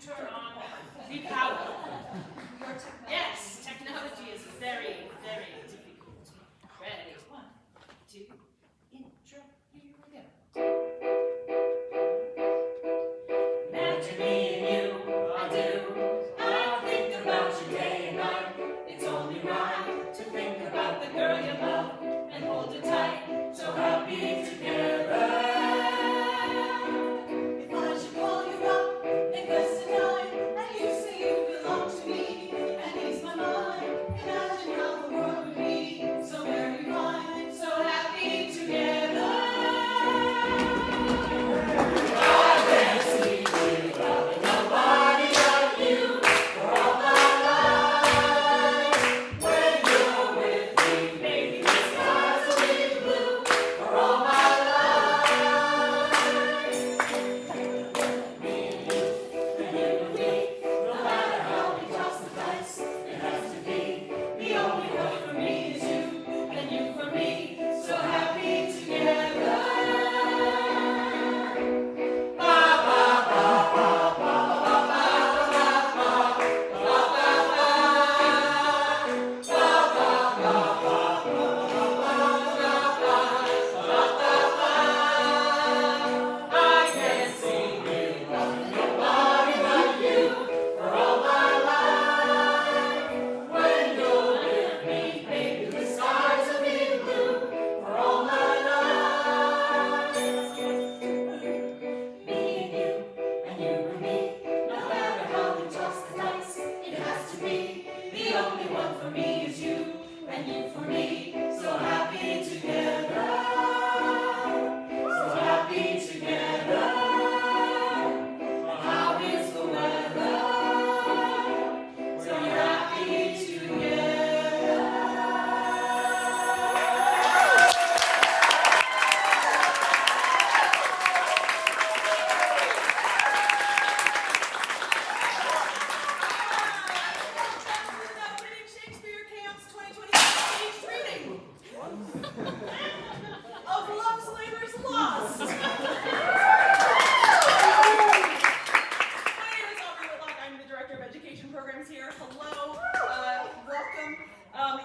turn on the power. Yes, technology is very, very difficult. Ready? 1, 2, intro, here we go. Imagine me and you, I do. I think about you day and night. It's only right to think about the girl you love and hold her tight. So happy together. If I should call you up, invest a dime, and you say you belong to me, and ease my mind, imagine how the world would be so very fine, so happy together. I can't see you loving nobody like you for all my life. When you're with me, baby, the skies will be blue for all my life. Me and you and me, no matter how we toss the dice, it has to be the only one for me is you, and you for me, so happy together. Ba ba ba ba ba ba ba ba ba I can't see you loving nobody like you for all my life. When you're with me, baby, the skies will be blue for all my life. Me and you and me, no matter how we toss the dice, it has to be the only one for me is you, and you for me, so happy together. So happy together. How is the weather? So happy together. Opening Shakespeare Camp's 2026 staged reading of Love's Labour's Lost. My name is Aubrey Whitlock. I'm the Director of Education Programs here. Hello, welcome.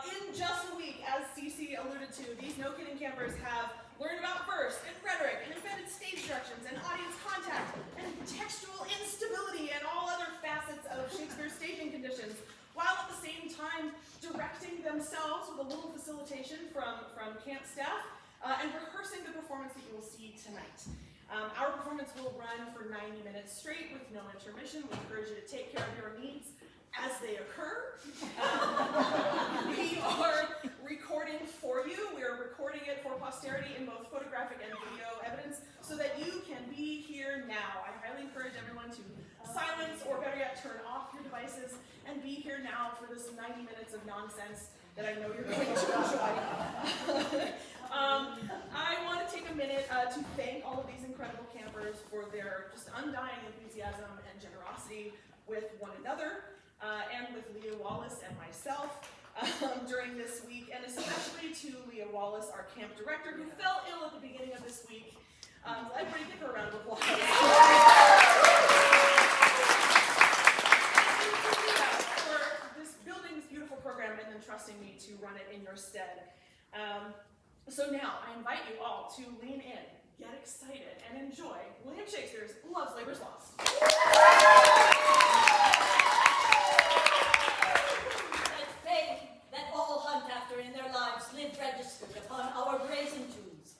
In just a week, as CeCi alluded to, these No Kidding campers have learned about verse and rhetoric and embedded stage directions and audience contact and textual instability and all other facets of Shakespeare's staging conditions, while at the same time directing themselves with a little facilitation from camp staff and rehearsing the performance that you will see tonight. Our performance will run for 90 minutes straight with no intermission. We encourage you to take care of your needs as they occur. We are recording for you. We are recording it for posterity in both photographic and video evidence so that you can be here now. I highly encourage everyone to silence or better yet turn off your devices and be here now for this 90 minutes of nonsense that I know you're going to enjoy. I want to take a minute to thank all of these incredible campers for their just undying enthusiasm and generosity with one another and with Leah Wallace and myself during this week, and especially to Leah Wallace, our camp director, who fell ill at the beginning of this week. Everybody give her a round of applause. For this building this beautiful program and then trusting me to run it in your stead. So now I invite you all to lean in, get excited, and enjoy William Shakespeare's Love's Labour's Lost. That fame that all hunt after in their lives live registered upon our brazen tombs.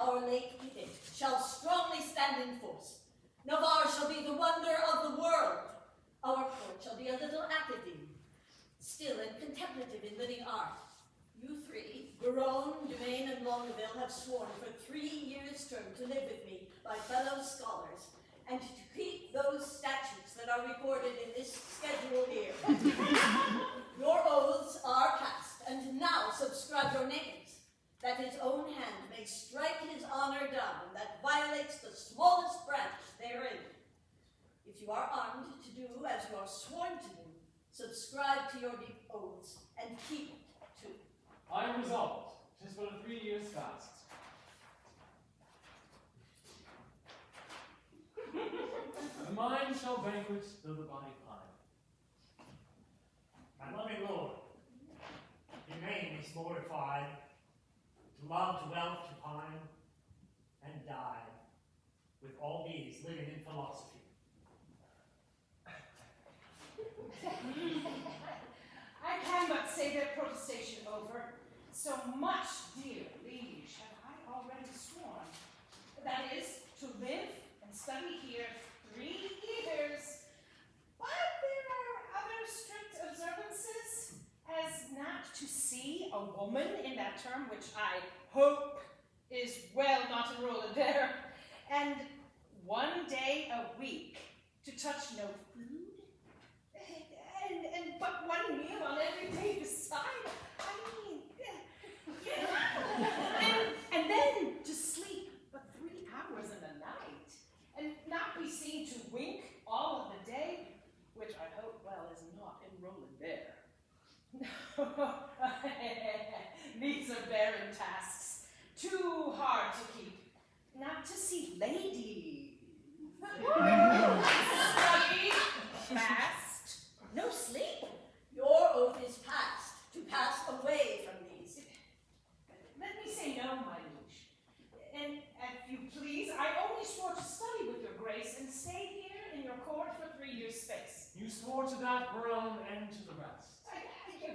Our late edict shall strongly stand in force. Navarre shall be the wonder of the world. Our court shall be a little academe, still and contemplative in living art. You three, Berowne, Dumaine, and Longaville, have sworn for 3 years' term to live with me, my fellow scholars, and to keep those statutes that are recorded in this schedule here. Your oaths are passed, and now subscribe your names, that his own hand may strike his honor down that violates the smallest branch therein. If you are armed to do as you are sworn to do, subscribe to your oaths and keep it too. I am resolved. 'Tis but a 3 years fast. mind shall banquet, though the body pine. My loving lord, humane is mortified, to love, to wealth, to pine, and die, with all these living in philosophy. I can but say their protestation over. So much, dear liege, have I already sworn. That is, to live and study here 3 years. But there are other strict observances, as not to see a woman in that term, which I hope is well not enrolled there, and 1 day a week to touch no food, and but 1 meal on every day beside. I mean, and then to sleep but 3 hours in the night, and not be seen to wink all of the day, which I hope, well, is not enrolled there. These are barren tasks, too hard to keep. Not to see ladies. Study, fast, no sleep. Your oath is passed, to pass away from these. Let me say no, my liege. And if you please, I only swore to study with your grace and stay here in your court for 3 years' space. You swore to that, Berowne, and to the rest.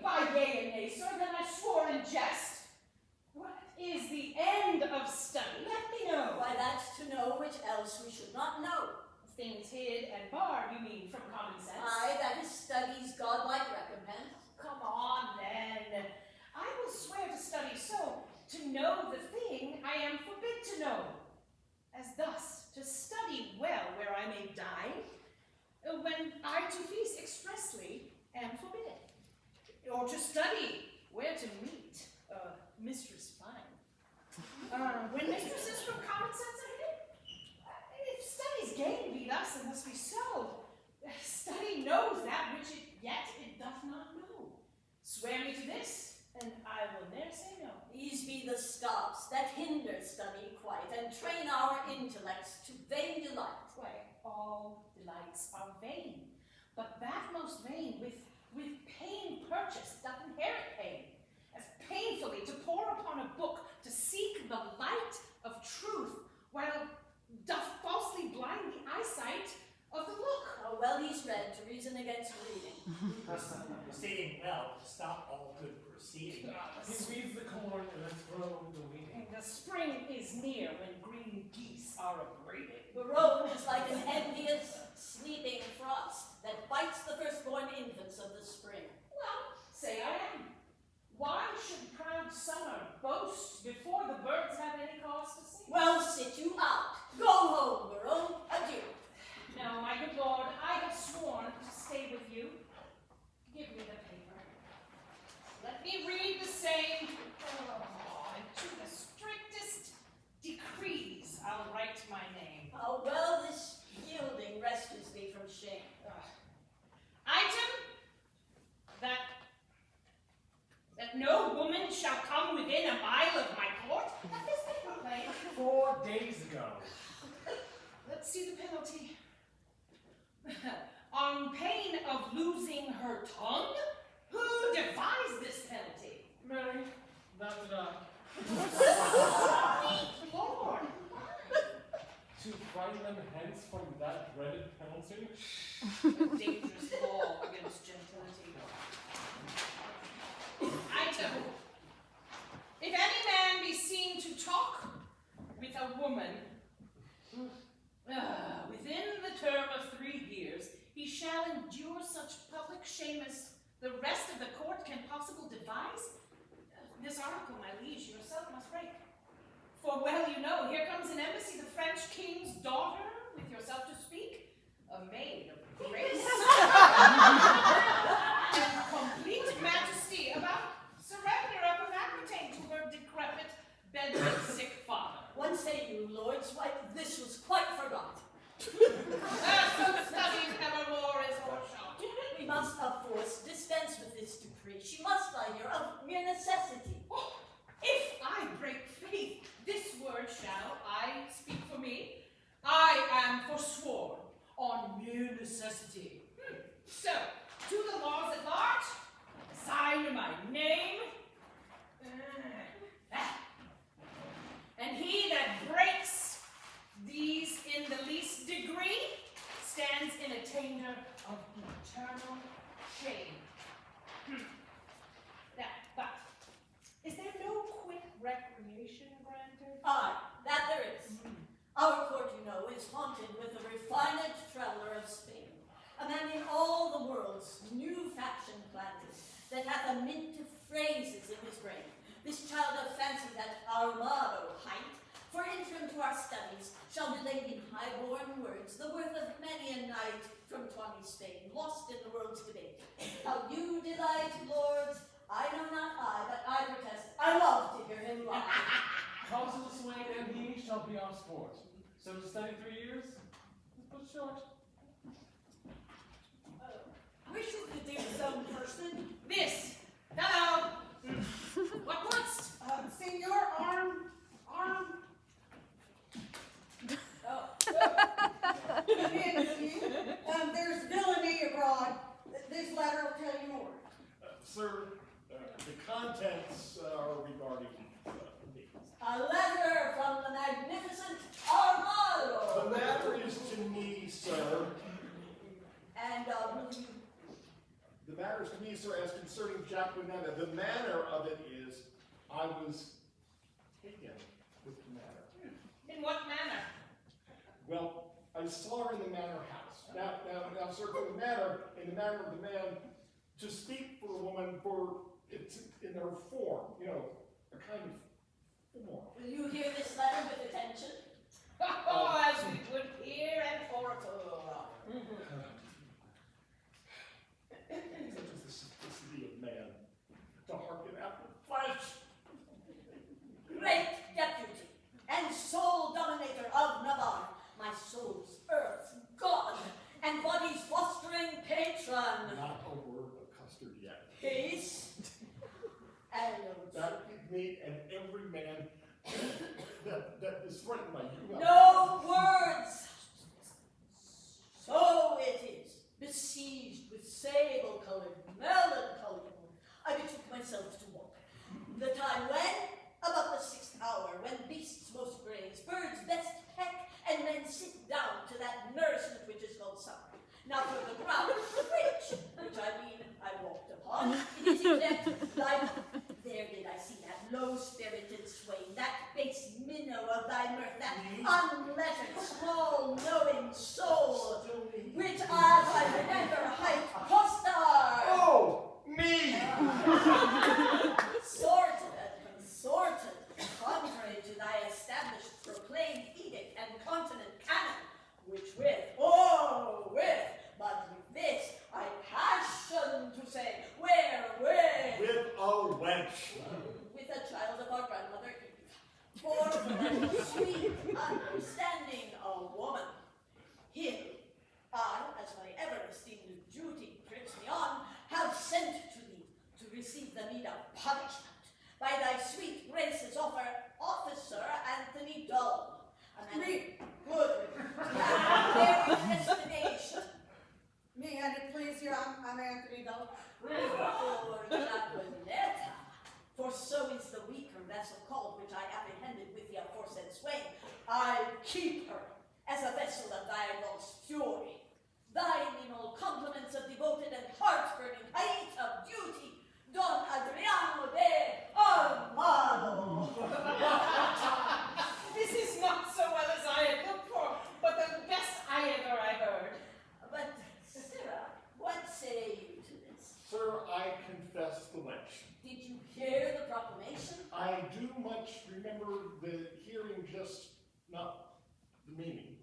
By yea and nay, sir, then I swore in jest. What is the end of study? Let me know. Why, that's to know which else we should not know. Things hid and barred, you mean, from common sense? Aye, that is study's godlike recompense. Come on, then. I will swear to study so, to know the thing I am forbid to know. As thus, to study well where I may dine, when I to feast expressly am forbidden. Or to study where to meet mistress fine. When mistresses from common sense are hidden, if study's gain be thus and thus be so, study knows that which yet it doth not know. Swear me to this, and I will ne'er say no. These be the stops that hinder study quite, and train our intellects to vain delight. Why, all delights are vain, but that most vain with pain purchased doth inherit pain, as painfully to pore upon a book to seek the light of truth, while doth falsely blind the eyesight of the look. How well he's read to reason against reading. Proceeding well to stop all good proceeding. He weeds the corn and then throw the weeding. The spring is near when green geese are abraded. Berowne is like an envious, sleeping frost that bites the firstborn infants of the spring. Well, say I am. Why should proud summer boast before the birds have any cause to sing? Well, sit you out. Go home, Berowne. Adieu. No, my good lord, I have sworn to stay with you. Give me the paper. Let me read the same. Oh, and to the strictest decrees I'll write my name. How well this yielding rescues thee from shame. Item, that no woman shall come within a mile of my court. Let this be proclaimed. 4 days ago. Let's see the penalty. On pain of losing her tongue, who devised this penalty? Mary, that did I. Lord. To frighten them hence from that dreaded penalty. A dangerous law against gentility. Item. If any man be seen to talk with a woman within the term of 3 years, he shall endure such public shame as the rest of the court can possible devise. This article, my liege, yourself must break. For well you know, here comes an embassy, the French king's daughter, with yourself to speak, a maid of grace and complete majesty, about surrender up of Aquitaine to her decrepit, bedridden, sick father. What say you, lords? Why, this was quite forgot. So studied evermore is overshot. We must, of course, dispense with this decree. She must lie here of mere necessity. Oh, if I break faith, this word shall I speak for me. I am forsworn on necessity. So, to the laws at large, sign my name. And he that breaks these in the least degree stands in attainder of eternal shame. Now, but is there no quick recreation granted? That there is. Our court, you know, is haunted with the refined traveller of Spain, a man in all the world's new fashion planted, that hath a mint of phrases in his brain. This child of fancy that our motto height, for interim to our studies, shall relate in high-born words the worth of many a night from tawny Spain, lost in the world's debate. How you delight, lords, I know not I, but I protest, I love to hear him lie. Counsel the swain and he shall be our sport. So to study 3 years, but short. Wishes to do some person. This! Hello! What wants? Senor, arm. Oh, There's villainy abroad. This letter will tell you more. Sir, the contents are regarding me. a letter from the magnificent Armado. The matter is to me, sir. And The matter is to me, sir, as concerning Jaquenetta. The manner of it is, I was taken with the matter. In what manner? Well, I saw her in the manor house. Now, sir, for the manner, in the manner of the man, to speak for a woman, for it's in her form, you know, a kind of form. will you hear this letter with attention? Oh, as we would hear an oracle. Such is the simplicity of man, to hearken after flesh. Great deputy and sole dominator of Navarre, my soul's earth, God, and body's fostering patron. Not a word of Costard yet. Peace. And That is me and every man that is frightened by you. no words. So it is, besieged with sable-colored melancholy, I betook myself to walk. The time when, about the 6th hour, when beasts most graze, birds best peck, and men sit down to that nourishment which is called supper. Now for the ground, the bridge, which I walked upon, it is yet like, there did I see that low-spirited swain, that base minnow of thy mirth, that unlettered, small, knowing soul, which as I remember hight Costard. Oh, me! Sorted and consorted, contrary to thy established proclaimed edict and continent canon, which but with this I passion to say, wherewith? With a wench. With a child of our grandmother Eve, for a sweet, understanding a woman. Him, I, as my ever-esteemed duty prips me on, have sent to thee to receive the meed of punishment by thy sweet grace's officer Anthony Dull, a man of good very estimation. Me, and it please you, I'm Anthony Dull. For Jaquenetta, for so is the weaker vessel called which I apprehended with the aforesaid swain. I keep her as a vessel of thy lost fury. Thine in all compliments of devoted and heart-burning height of duty, Don Adriano de Armado. This is not so well as I had looked for, but the best I heard. But, Sarah, what say you to this? Sir, I confess the wench. Did you hear the proclamation? I do much remember the hearing, just not the meaning.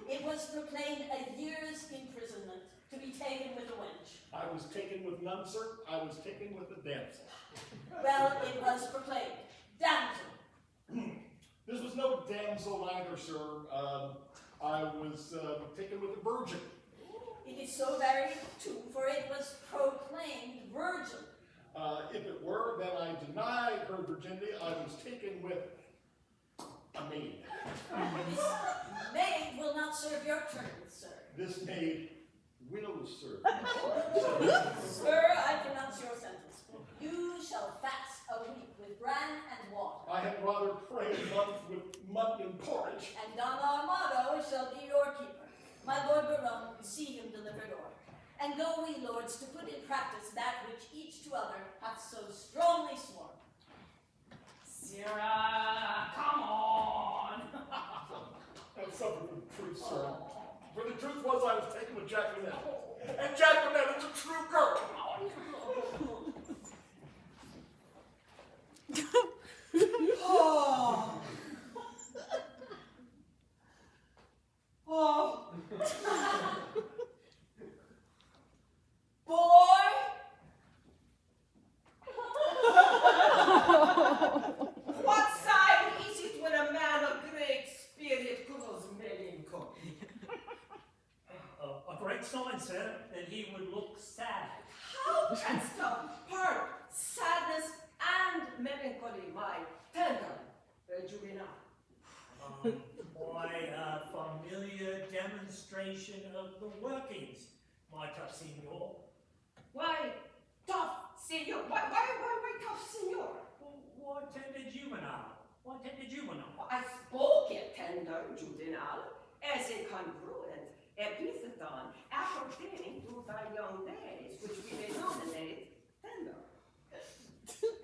It was proclaimed a year's imprisonment to be taken with a wench. I was taken with none, sir. I was taken with a damsel. Well, it was proclaimed damsel. This was no damsel either, sir. I was taken with a virgin. It is so very too, for it was proclaimed virgin. If it were, then I denied her virginity. I was taken with a maid. This maid will not serve your turn, sir. This maid sir. Sir, I pronounce your sentence. You shall fast a week with bran and water. I had rather pray a month with mutton and porridge. And Don Armado shall be your keeper. My Lord Berowne, see him delivered order. And go we, lords, to put in practice that which each to other hath so strongly sworn. Sarah, come on. Have suffered for the truth, sir. For the truth was I was taken with Jaquenetta. And Jaquenetta is a true girl. Oh. Oh. Boy. What sign is it when a man of great spirit grows melancholy? A great sign, sir, that he would look sad. How canst thou part sadness and melancholy, my tender juvenile? By a familiar demonstration of the workings, my tough signor. Why, tough senor? Why tough senor? What tender juvenile? What tender juvenile? I spoke a tender juvenile as a congruent epitheton appertaining to thy young days, which we may nominate tender.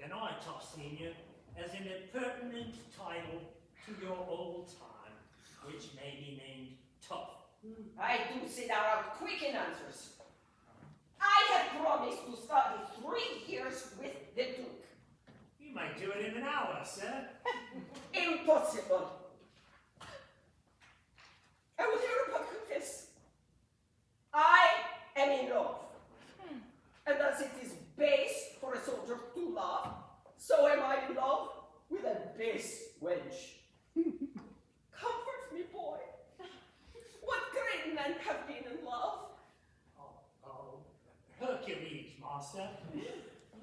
And I, tough senior, as an impertinent title to your old time, which may be named tough. I do say thou art quick in answers. I have promised to study 3 years with the Duke. You may do it in an hour, sir. Impossible. I will hereupon confess. I am in love. And as it is base for a soldier to love, so am I in love with a base wench. Comfort me, boy. What great men have been in love? Hercules, master.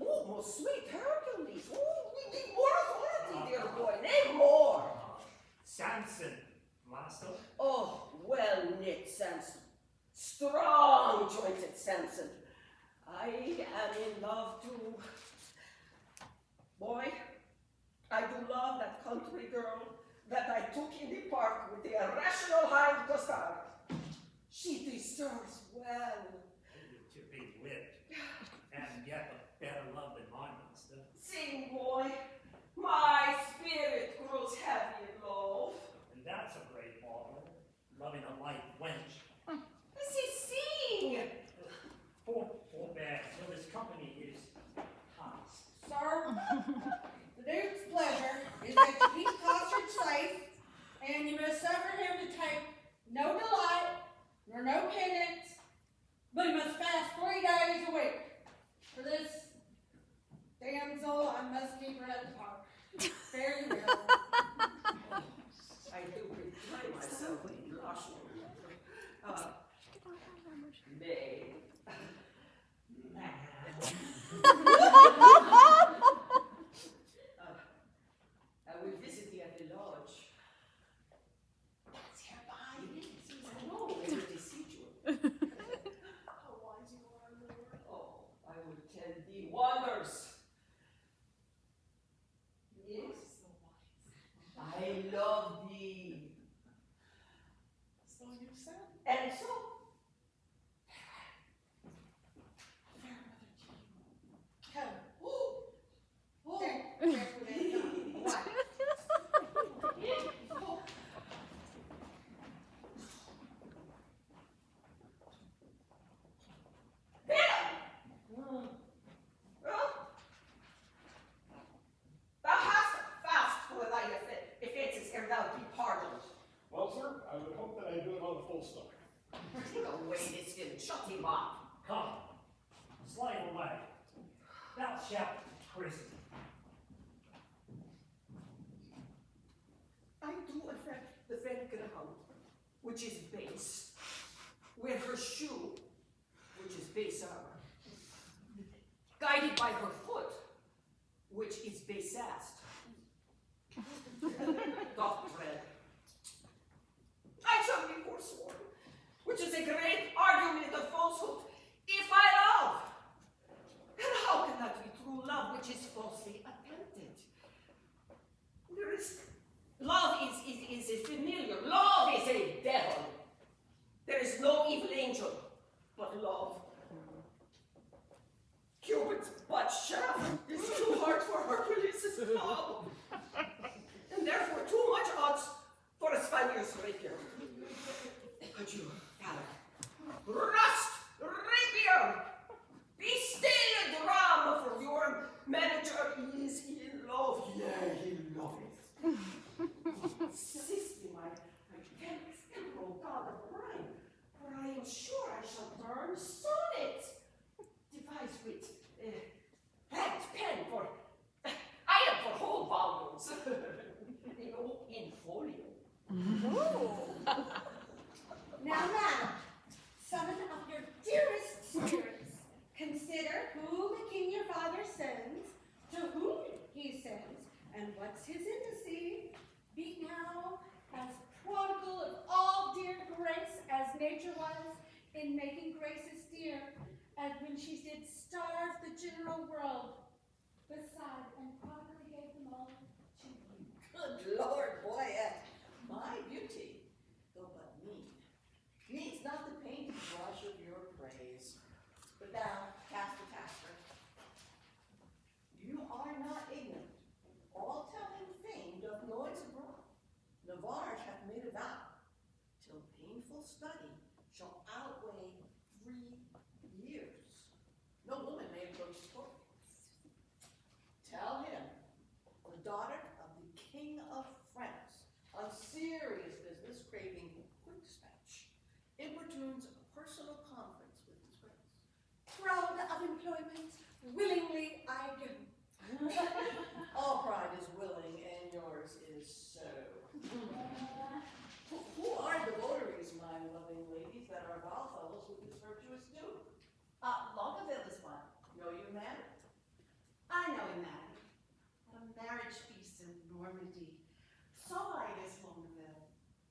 Oh, most sweet Hercules. Oh, we need more authority, dear boy. Name more. Samson, master. Oh, well-knit Samson. Strong-jointed Samson. I am in love too. Boy, I do love that country girl that I took in the park with the irrational hind Costard. She deserves well. To be whipped, and get a better love than my master. Sing, boy. My spirit grows heavy in love. And that's a great marvel, loving a light wench. Sing! Forbear, till this company is past. Sir, the Duke's pleasure is that you keep Costard safe, and you must suffer him to take no delight, nor no penance, but he must fast 3 days a week. For this damsel, I must keep her at the park. Fare you well. I do betray myself in blushing. May. I will visit thee at the lodge. That's hereby. I know, I will beseech you. How wise you are, Lord. Oh, I will tell thee wonders. Yes, I love thee. So you said. And so, Come. Oh, that's what they do. What? well, thou hast fast for thy offenses, ere thou be pardoned. Well, sir, I would hope that I do it on a full stomach. Take away this skin, shut him up. Come, slave away. Thou shalt to prison. I do affect the ground, which is base, where her shoe, which is baser, guided by her foot, which is basest, doth tread. I shall be forsworn, which is a great argument of falsehood, shaft is too hard for Hercules' cob, and therefore too much odds for a Spaniard's rapier. But you, Alec, rust, rapier, be still, drum, for your manager is in love. Yeah, he loveth. Sister, my temporal god of rhyme, for I am sure I shall burn sonnet, devised with hand, pen, for I am for whole volumes, in folio. Now, madam, summon up your dearest spirits. Consider who the king your father sends, to whom he sends, and what's his embassy. Be now as prodigal of all dear grace as nature was in making graces dear, as when she did starve the general world, beside and properly gave them all to you. Good Lord, Boyet, my beauty, though but mean, needs not the painted brush of your praise. But thou, tasker, you are not ignorant. All telling fame doth noise abroad. Navarre hath made a vow, till painful study shall outweigh 3 years. No woman may approach his court. Tell him, the daughter of the King of France, on serious business craving quick dispatch, importunes a personal conference with his grace. Proud of employment, willingly I do. All pride is willing, and yours is so. Who are the votaries, my loving ladies, that are fellows with this virtuous duke? Longaville is one. Know you, man? I know him, madam. At a marriage feast in Normandy, saw I this Longaville.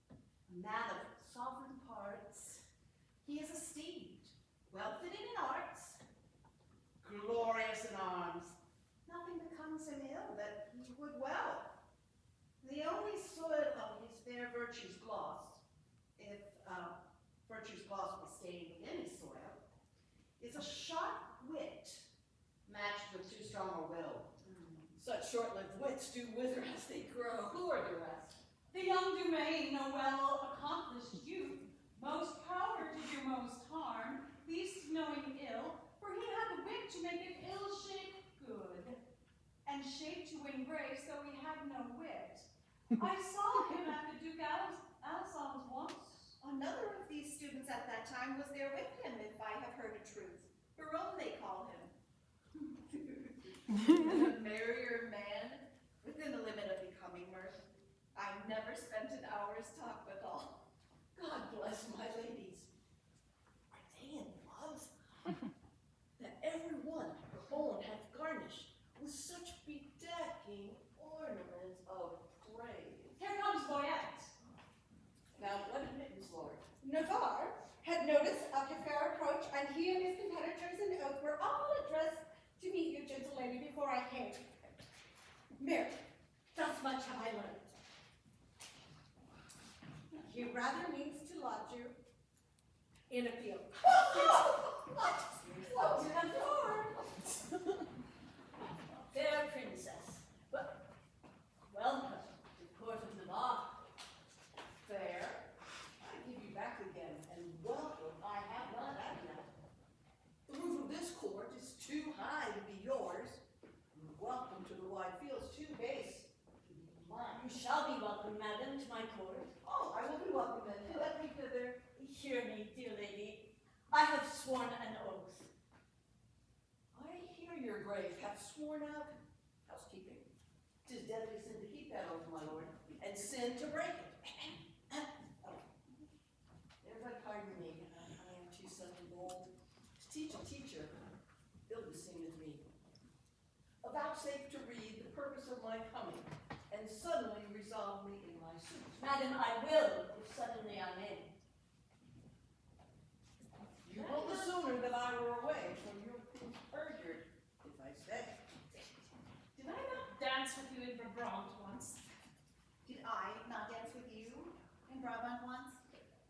A man of sovereign parts. He is esteemed, well fitted in arts, glorious in arms. Nothing becomes him ill that he would well. The only soil of his fair virtue's gloss, if virtue's gloss was stained with any soil, is a sharp wit matched with too strong a will. Such short-lived wits do wither as they grow. Who are the rest? The young Dumaine, a well-accomplished youth, most power to do most harm, least knowing ill, for he had the wit to make an ill shape good, and shape to win grace, though he had no wit. I saw him at the Duke Alessand's once. Another of these students at that time was there with him, if I have heard a truth. Berowne they call him. A merrier man, within the limit of becoming mirth. I never spent an hour's talk with all. God bless my ladies. Are they in love? That every one her own hath garnished with such bedecking ornaments of praise. Here comes Boyet. Now, what admittance, Lord? Navarre had notice of your fair approach, and he and his competitors in oath were all addressed to meet you, gentle lady, before I came. Mary, thus much have I learned. He rather means to lodge you in a field. What Navarre? Fair princess, but welcome to court of Navarre. Fair, I give you back again, and welcome I have not had yet. The roof of this court is too high to be yours, and welcome to the wide fields too base to be mine. You shall be welcome, madam, to my court. Oh, I will be welcome then. Let me thither. Hear me, dear lady. I have sworn an oath. I hear your grave hath sworn out housekeeping. 'Tis deadly sin to keep that oath, my lord, and sin to break it. Oh, there's a pardon me. I am too suddenly bold to teach a teacher. Ill beseemeth me. Vouchsafe to read the purpose of my coming, and suddenly resolve me in my suit. Madam, I will, if suddenly I may. You will the sooner that I were away, for you prove perjured if I stay. Did I not dance with you in Berowne once? Did I not dance with you in Brabant once?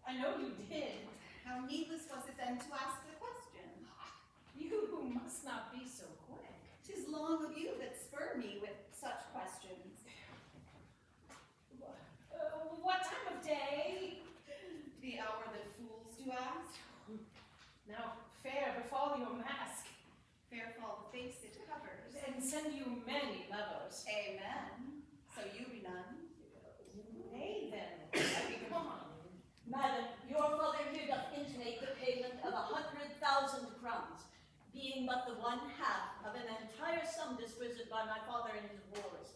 I know you did. How needless was it then to ask the question? You must not be so quick. 'Tis fall your mask, Fair fall the face it covers. and send you many lovers. Amen. So you be none. Nay then, I be gone. Madam, your father here doth intimate the payment of 100,000 crowns, being but the one half of an entire sum disbursed by my father in his wars.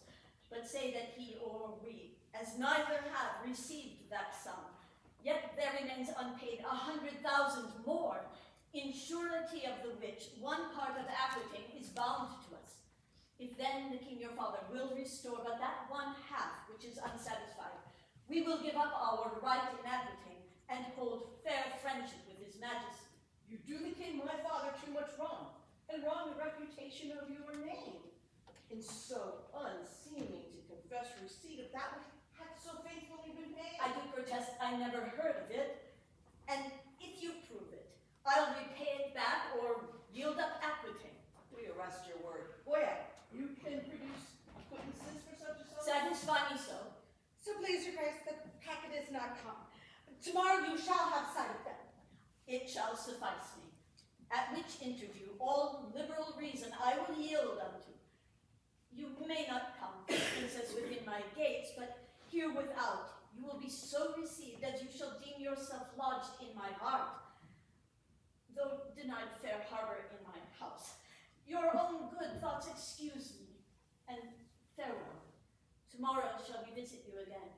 But say that he or we, as neither have received that sum, yet there remains unpaid 100,000 more, in surety of the which one part of Aquitaine is bound to us. If then the king your father will restore but that one half which is unsatisfied, we will give up our right in Aquitaine and hold fair friendship with his majesty. You do the king my father too much wrong, and wrong the reputation of your name, in so unseeming to confess receipt of that which hath so faithfully been paid. I do protest I never heard of it, and if you prove it, I'll repay it back or yield up Aquitaine. We arrest your word. Boyet, you can produce witnesses for such a sum? Satisfy me so. So please your grace, the packet is not come. Tomorrow you shall have sight of them. It shall suffice me. At which interview all liberal reason I will yield unto. You may not come, princess, within my gates, but here without you will be so received as you shall deem yourself lodged in my heart, though denied fair harbor in my house. Your own good thoughts excuse me, and farewell. Tomorrow shall we visit you again.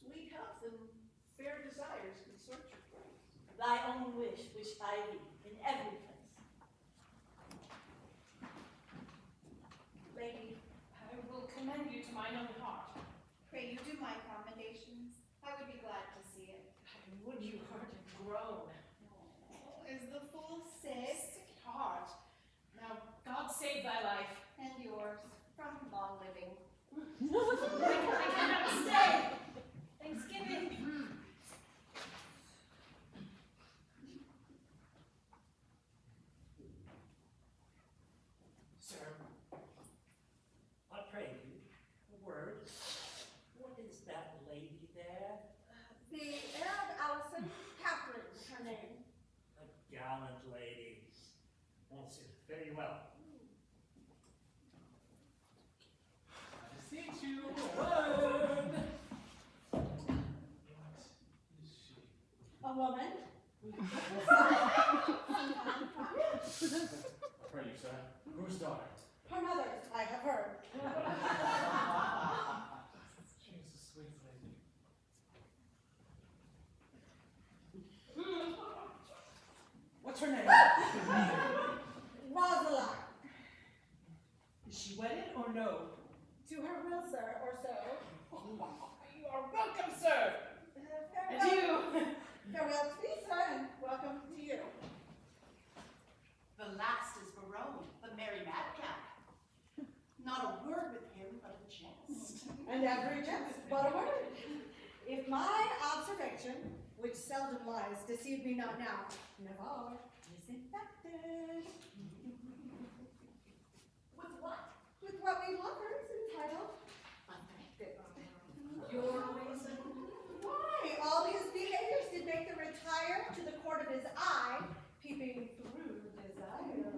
Sweet health and fair desires consort your grace. Thy own wish I thee in every place. Lady, I will commend you to mine own heart. Pray you do my commendations. I would be glad to see it. Would you heard it groan? Oh, is the fool sick? Sick at heart. Now, God save thy life. And yours, from long living. I cannot stay. Thanksgiving. Sir, I pray you, a word. What is that lady there? The heir of Allison, Katherine is her name. A gallant lady. Wants it very well. I beseech you, a word. What is she? A woman. Pray you, sir, whose daughter? Her mother's, I have heard. She is a sweet lady. What's her name? Rosaline. Is she wedded or no? To her will, sir, or so. You are welcome, sir. Adieu. Farewell to thee, sir, and welcome to you. The last is Berowne, the merry madcap. Not a word with him but a jest. And every jest but a word. If my observation, which seldom lies, deceive me not now, never is infected. With what? With what we lovers entitled affected. Your reason? Why? All his behaviors did make them retire to the court of his eye, peeping through desire.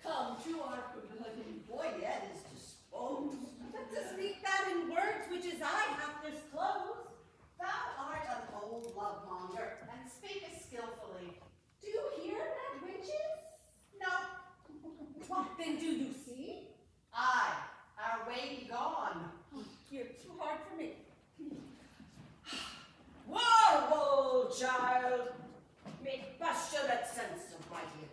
Come to our pavilion. Boyet is disposed. But to speak that in words which his eye hath disclosed. Thou art an old love-monger, and speakest skillfully. Do you hear that, witches? No. What then do you see? Aye, our way be gone. You're too hard for me. Whoa, whoa, child! Make basture that sense of my hearing.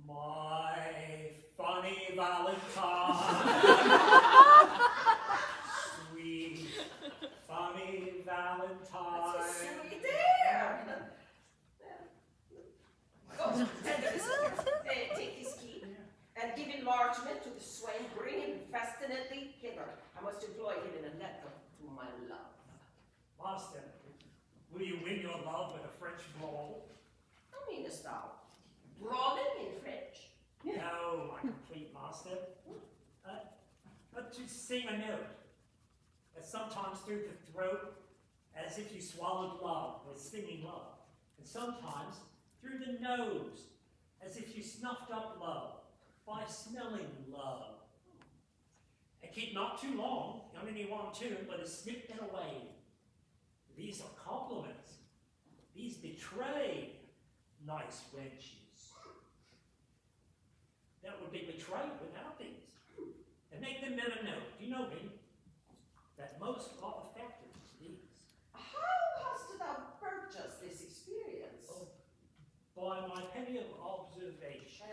My funny Valentine. Sweet, funny Valentine. That's a sweet air. Go, take his key, and give enlargement to the swain. Bring him festinately hither. I must employ him in a letter to my love. Master, will you win your love with a French brawl? How meanest thou? Brawling in French? No, my complete master. But to sing a note, a sometimes through the throat, as if you swallowed love, or singing love, and sometimes through the nose, as if you snuffed up love, by smelling love. And keep not too long, you only need 1 or 2, but snip it away. These are compliments. These betray nice wenches. That would be betrayed without these. And make them never know, do you know me, that most are affected these. How hast thou purchased this experience? Oh, by my penny of observation.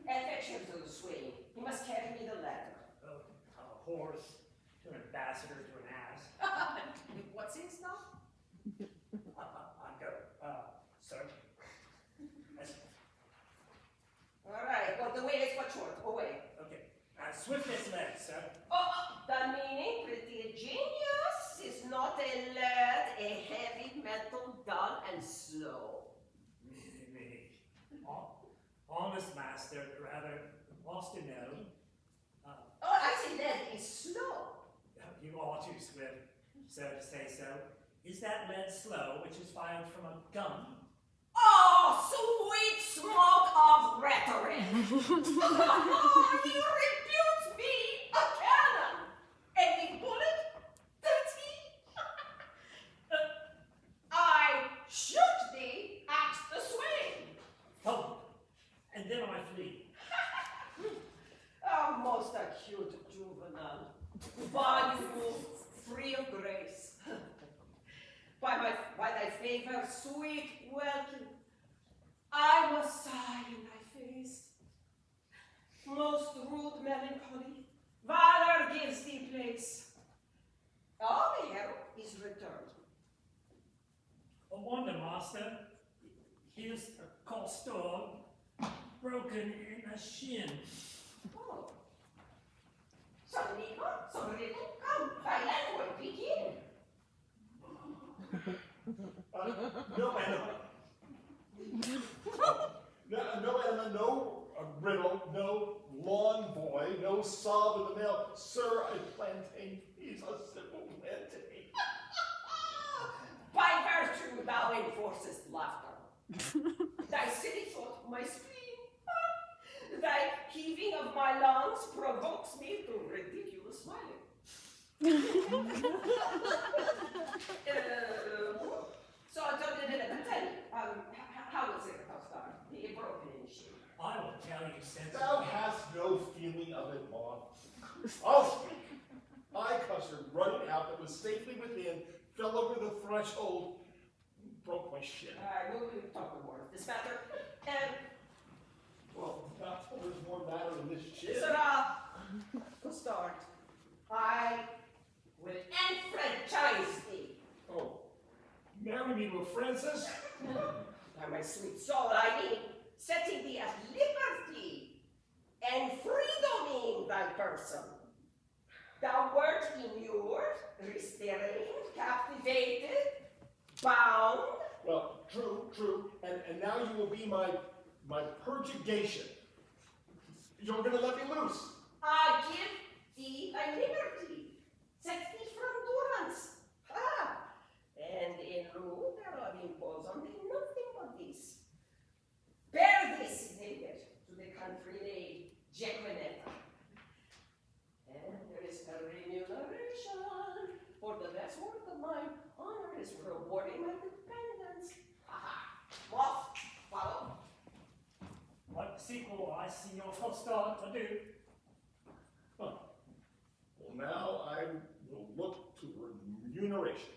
And fetch him to the swing. He must carry me the ladder. Oh, a horse, to an ambassador, to an ass. What sayest thou? I go, sir. Yes. All right, well, the way is but short. Away. Okay. Swift as lead, sir. Oh, the meaning, pretty genius, is not a lead, a heavy metal, dull and slow. Me. Honest master, rather, lost to know. Oh, I say lead is slow. You are too swift, so to say so. Is that lead slow, which is fired from a gun? Oh, sweet smoke of rhetoric! He reputes me a cannon! Any bullet? Does he? I shoot thee at the swing! Oh, and then I flee. Oh, most acute juvenile. Voluble, free of grace. By thy favor, sweet welcome, I must sigh in thy face. Most rude melancholy, valor gives thee place. All the hero is returned. A wonder, master. Here's a Costard broken in a shin. Oh. Some nigger, some riddle, come, thy language begin. No enema. No enema, no riddle, no lawn boy, no sob in the mail. Sir, I plantain, he's a simple plantain. By virtue thou enforcest laughter. Thy silly thought, my spleen. Thy heaving of my lungs provokes me to ridiculous smiling. So, tell me, how was it, Costard? The broken in shape. I will tell you, since Thou hast no feeling of it, Moth. I'll speak. I, Costard, running out that was safely within, fell over the threshold, broke my shin. We'll talk more of this matter. And, Well, not till there's more matter in this shin. so, Costard, I will enfranchise thee. Oh, marry me to a Francis? By my sweet soul, I mean, setting thee at liberty and freedoming thy person. Thou wert immured, restrained, captivated, bound. Well, true, and now you will be my purgation. You're gonna let me loose. I give thee thy liberty, set thee from durance. And in lieu thereof impose on thee nothing but this. Bear this naked to the country lady, Jaquenetta. And there is a remuneration for the best work of mine. Honor is rewarding my dependence. Moth, follow. like the sequel, I see your Costard, I do. Huh. Well, now I will look to remuneration.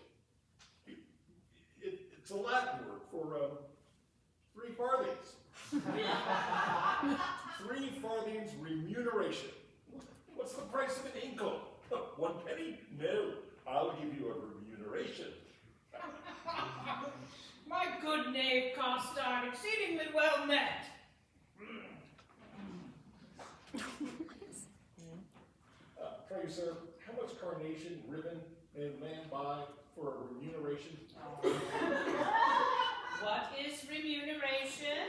It's a Latin word for 3 farthings. 3 farthings remuneration. What's the price of an inkle? 1 penny? No, I'll give you a remuneration. My good knave, Costard, exceedingly well met. Pray, sir, how much carnation ribbon may a man buy for a remuneration? What is remuneration?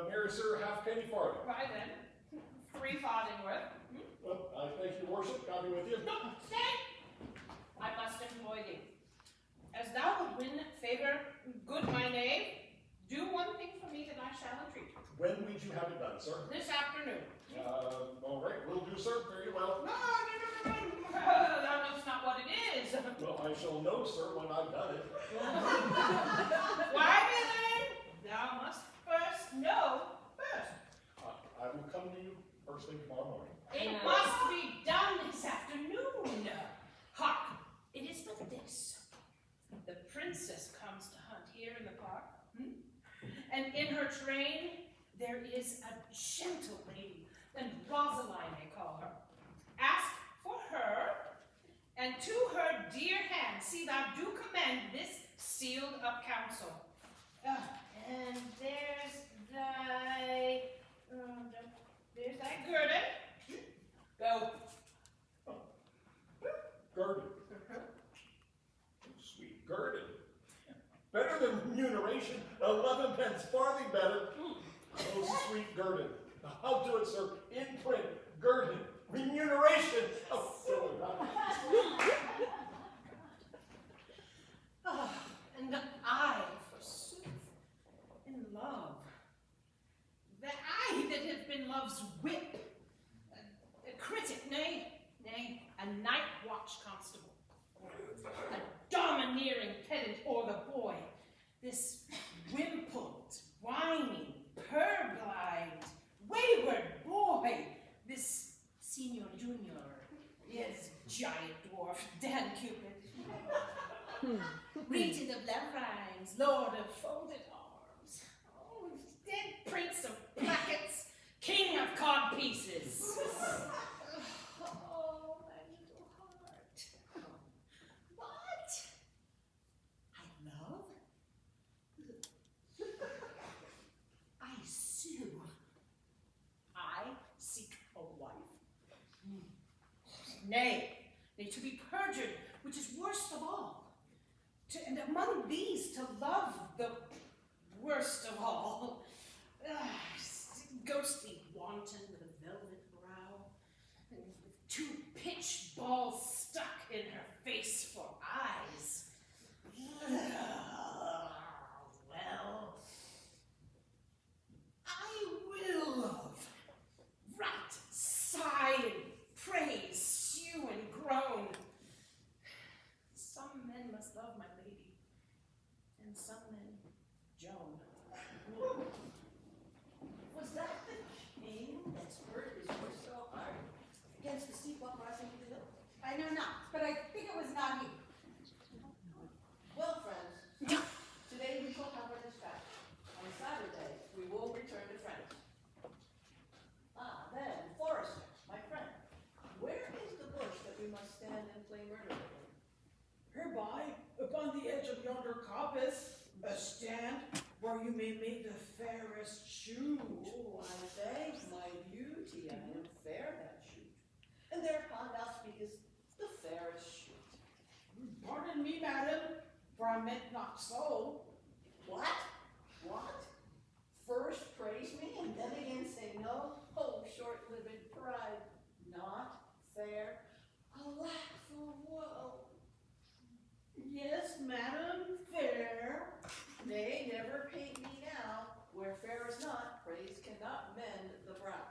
Mary, sir, half penny farthing. Right then. 3 farthing worth. Well, I thank your worship. God be with you. No, stay! shall entreat. When would you have it done, sir? This afternoon. All right, will do, sir. Very well. No, that's not what it is. Well, I shall know, sir, when I've done it. Why, Elaine? Thou must first know first. I will come to you first thing tomorrow morning. It must be done this afternoon. Hark, it is but this. The princess comes to hunt here in the park, and in her train there is a gentle lady, and Rosaline they call her. Ask for her, and to her dear hand, see thou do commend this sealed up counsel. And there's thy girdle. Go. Girded. Sweet girded. Better than remuneration, 11 pence, farthing better. Oh, sweet girded. I'll do it, sir. In print, girded. Remuneration. Oh, silly And I, forsooth, in love. The I that have been love's whip, a critic, nay, a night watch constable, a domineering pedant o'er the boy, this wimpled, whining, purblind, wayward boy, this Senior Junior, yes, giant dwarf, Dan Cupid, regent of Lamprines, lord of folded arms, oh, dead prince of plackets, king of cod pieces. Oh, my little heart. What? I love? I sue. I seek a wife. Nay, to be perjured, which is worst of all. And among these to love the worst of all. Ghostly wanton with a velvet brow, and with 2 pitch balls stuck in her face for eyes. Well, I will love, rat, sigh, and praise, sue, and groan. Some men must love my lady, and some men Joan. Was that the king that spurred his horse so hard against the steep uprising of the hill? I know not, but I think it was not he. Well, friends, today we shall have our dispatch. On Saturday, we will return to France. Then, Forrester, my friend, where is the bush that we must stand and play murder with? Hereby, upon the edge of yonder coppice, a stand where you may make the fairest shoot. Oh, I beg my beauty, I am fair that shoot. And thereupon thou speakest the fairest shoot. Pardon me, madam, for I meant not so. What? What? First praise me and then again say no? Oh, short-lived pride. Not fair. Alack for woe. Yes, madam, fair. Nay, never paint me now. Where fair is not, praise cannot mend the brow.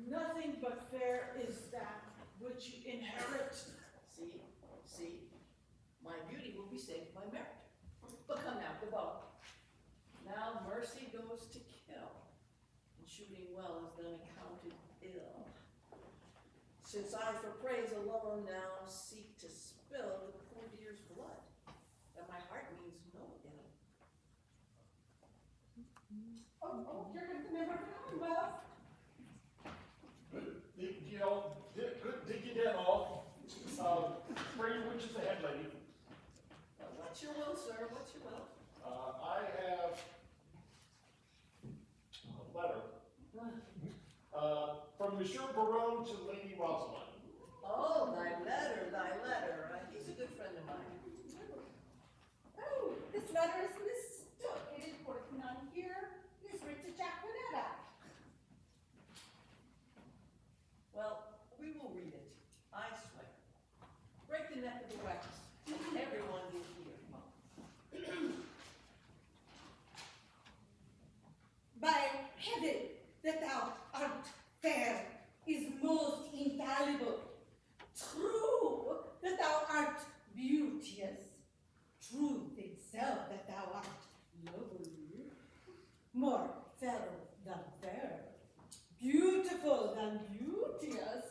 Nothing but fair is that which you inherit. See, my beauty will be saved by merit. But come now, the bow. Now mercy goes to kill, and shooting well is then accounted ill. Since I for praise alone now seek to spill the poor dear's blood, and my heart means no ill. Oh, you're going to remember the Commonwealth. Did you get all? Where are your witches ahead, lady? What's your will, sir? What's your will? I have a letter from Monsieur Berowne to Lady Rosaline. Oh, thy letter. He's a good friend of mine. Oh, this letter is mistook. It is working on here. It is written to Jaquenetta. Well, we will read it. I swear. Break the neck of the wax. Everyone will hear. beauteous, truth itself that thou art lovely, more fair than fair, beautiful than beauteous,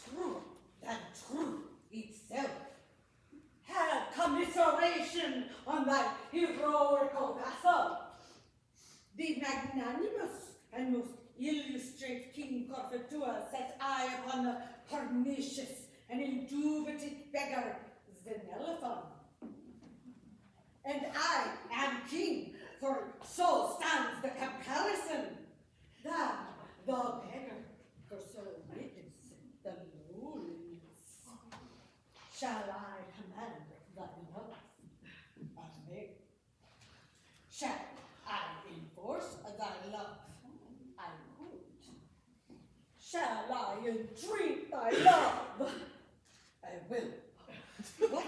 true than truth itself. Have commiseration on thy heroical vassal, the magnanimous and most illustrious King Cophetua sets eye upon the pernicious and indubitate beggar Xenophon. And I am king, for so stands the comparison. Thou, the beggar, for so witness the lowliness. Shall I command thy love of me? Shall I enforce thy love? I would. Shall I entreat thy love? I will. What?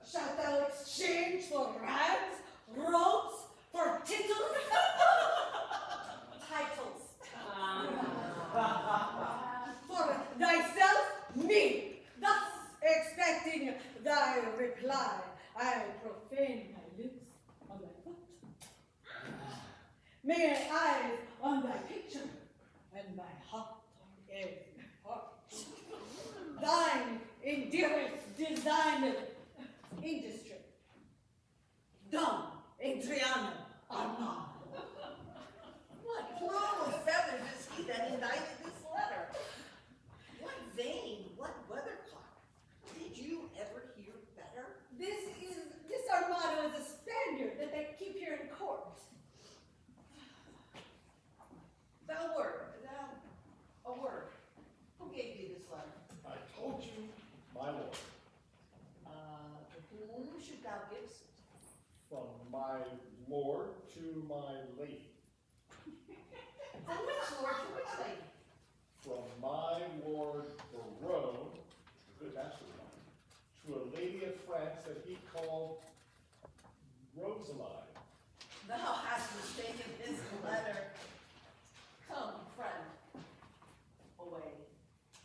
Shalt thou exchange for rags, robes, for titles? Titles. For thyself, me. Thus expecting thy reply, I profane my lips on thy foot. My eyes on thy picture, and my heart on every heart. Thine endearest designed industry. Don Adriano Armand. What plume of feathers is he that indited this letter? What vein, what weathercock? Did you ever hear better? This Armado is a Spaniard that they keep here in court. A word. Who gave you this letter? I told you, my lord. To whom should thou give it? From my lord to my lady. From which lord to which lady? From my lord Berowne, good master of mine, to a lady of France that he called Rosaline. Thou hast mistaken his letter. Come, friend. Away.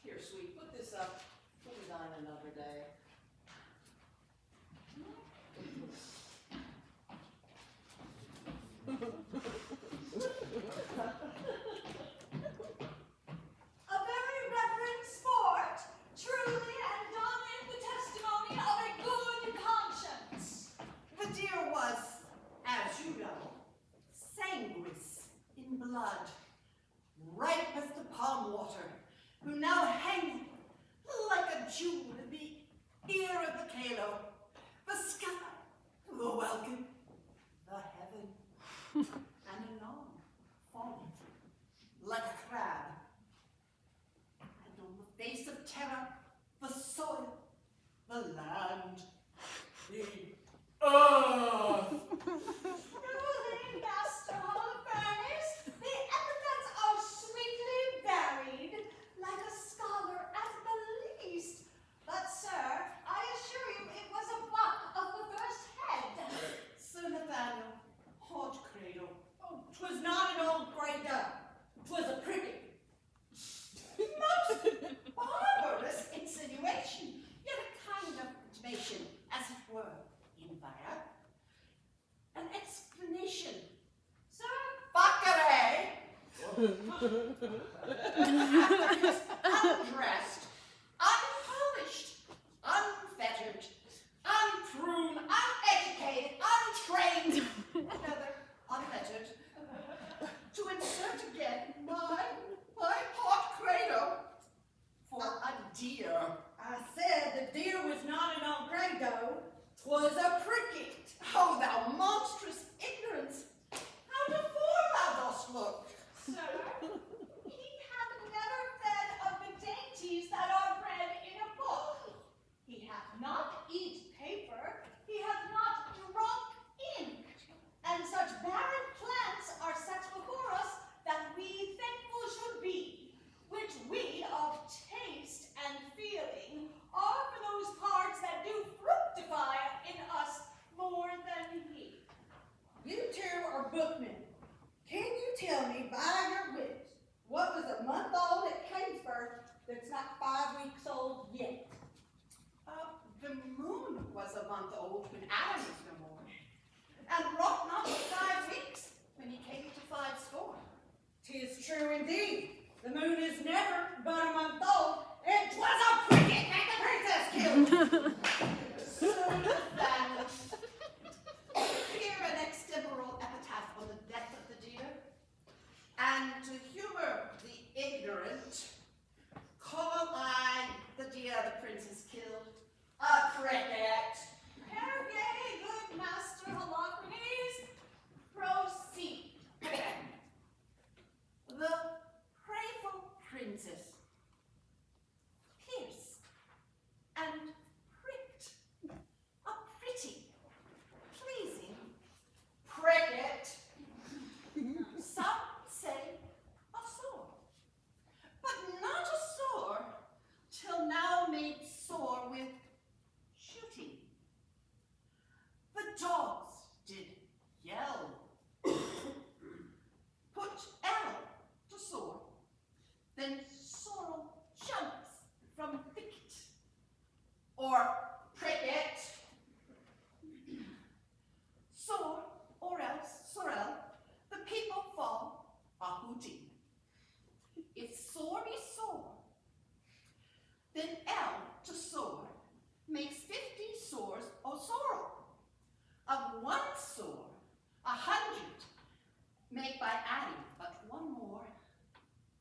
Here, sweet, put this up. We'll be thine another day. A very reverend sport, truly and done in the testimony of a good conscience. The deer was, as you know, sanguis in blood, ripe as the palm water, who now hang like a jewel in the ear of the Calo, the sky, the welkin, the heaven, and anon falling like a crab. And on the face of terror, the soil, the land, the earth. Truly, Master Holofernes, the epithets are sweetly varied, like a scholar at the least. But, sir, I assure you it was a buck of the first head. Sir Nathaniel, hot cradle. Oh, 'twas not an old grey duck, 'twas a pricket. Most barbarous insinuation, yet a kind of intimation, as it were, in fire. An explanation. Sir Baccarat, undressed, unpolished, unfettered, unpruned, uneducated, untrained, another unlettered, to insert again my hot cradle for a deer. I said the deer was not an algrado, 'twas a pricket. Oh, thou monstrous ignorance! How deformed thou dost look! Sir, he hath never fed of the dainties that are bred in a book. He hath not eat paper, he hath not drunk ink, and such barren plants are set before us that we thankful should be, which we of taste and feeling are for those parts that do fructify in us old when Adam was no more, and wrought not 5 weeks when he came to 5 score. 'Tis true indeed. The moon is never but a month old, and 'twas a cricket that the princess killed. So Nathaniel, hear an extemporal epitaph on the death of the deer, and to humor the ignorant, call I the deer the princess killed a cricket. Yea, good master Holofernes, proceed. The prayful princess pierced and pricked a pretty, pleasing cricket. Some say a sore, but not a sore till now made sore with shooting. The dogs did yell. Put L to sore, then sorrel jumps from thicket or pricket. Sore or else sorrel, the people fall a hooting. If sore be sore, then L to sore makes 50 sores o sorrel. Of 1 sore, 100 make by adding but 1 more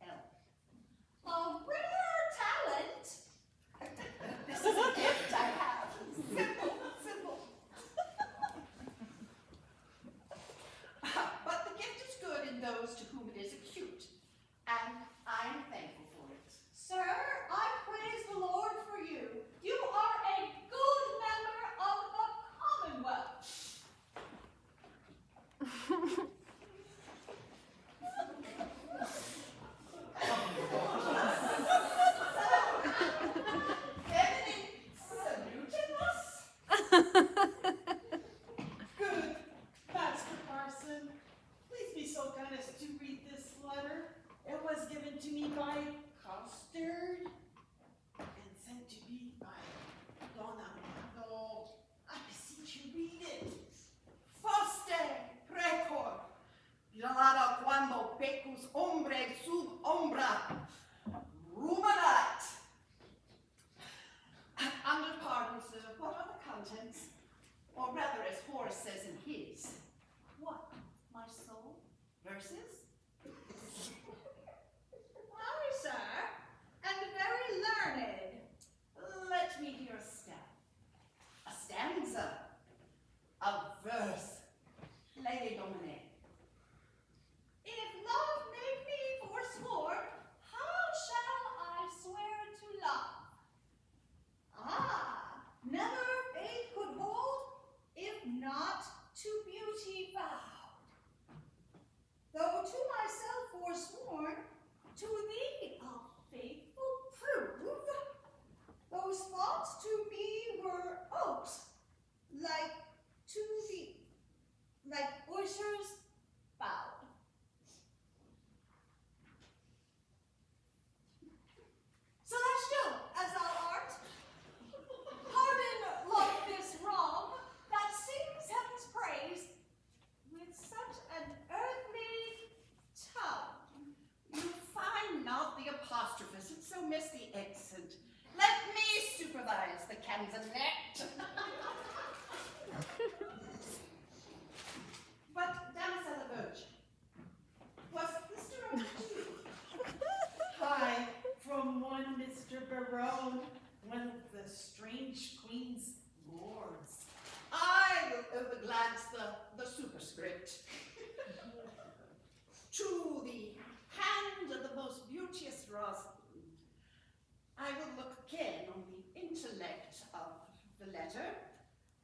L. A rare talent. This is a gift I have. Simple, simple. But the gift is good in those to whom it is acute, and I'm thankful for it. Sir, I praise the Lord for you. You are a good member of the Commonwealth. Feminine saluting us? Good, Master Parson. Please be so kind as to read this letter. It was given to me by Costard and sent to me by Donna Margot. I beseech you, read it. Foste precor, gelada quando pecus ombre sub ombra, ruminat. Under pardon, sir, what are the contents? Or rather, as Horace says in his, what, my soul? Verses? Aye, sir, and very learned. Let me hear a stanza, a verse. Lady Domine. If love make me forsworn, how shall I swear to love? Ah, never faith could hold, if not to beauty vowed. Though to myself forsworn, to thee I'll faithful prove. Those thoughts to me were oaks, like to thee, like oysters bowed. So thou still, as thou art, pardon love this wrong that sings heaven's praise with such an earthly tongue. You find not the apostrophes, and so miss the accent. Let me supervise the canzonet. But, damsel virgin, was this directed to you? Hi, from one Mr. Berowne, one of the strange queen's lords. I will overglance the superscript. To the hand of the most beauteous Rosaline, I will look again on the intellect of the letter.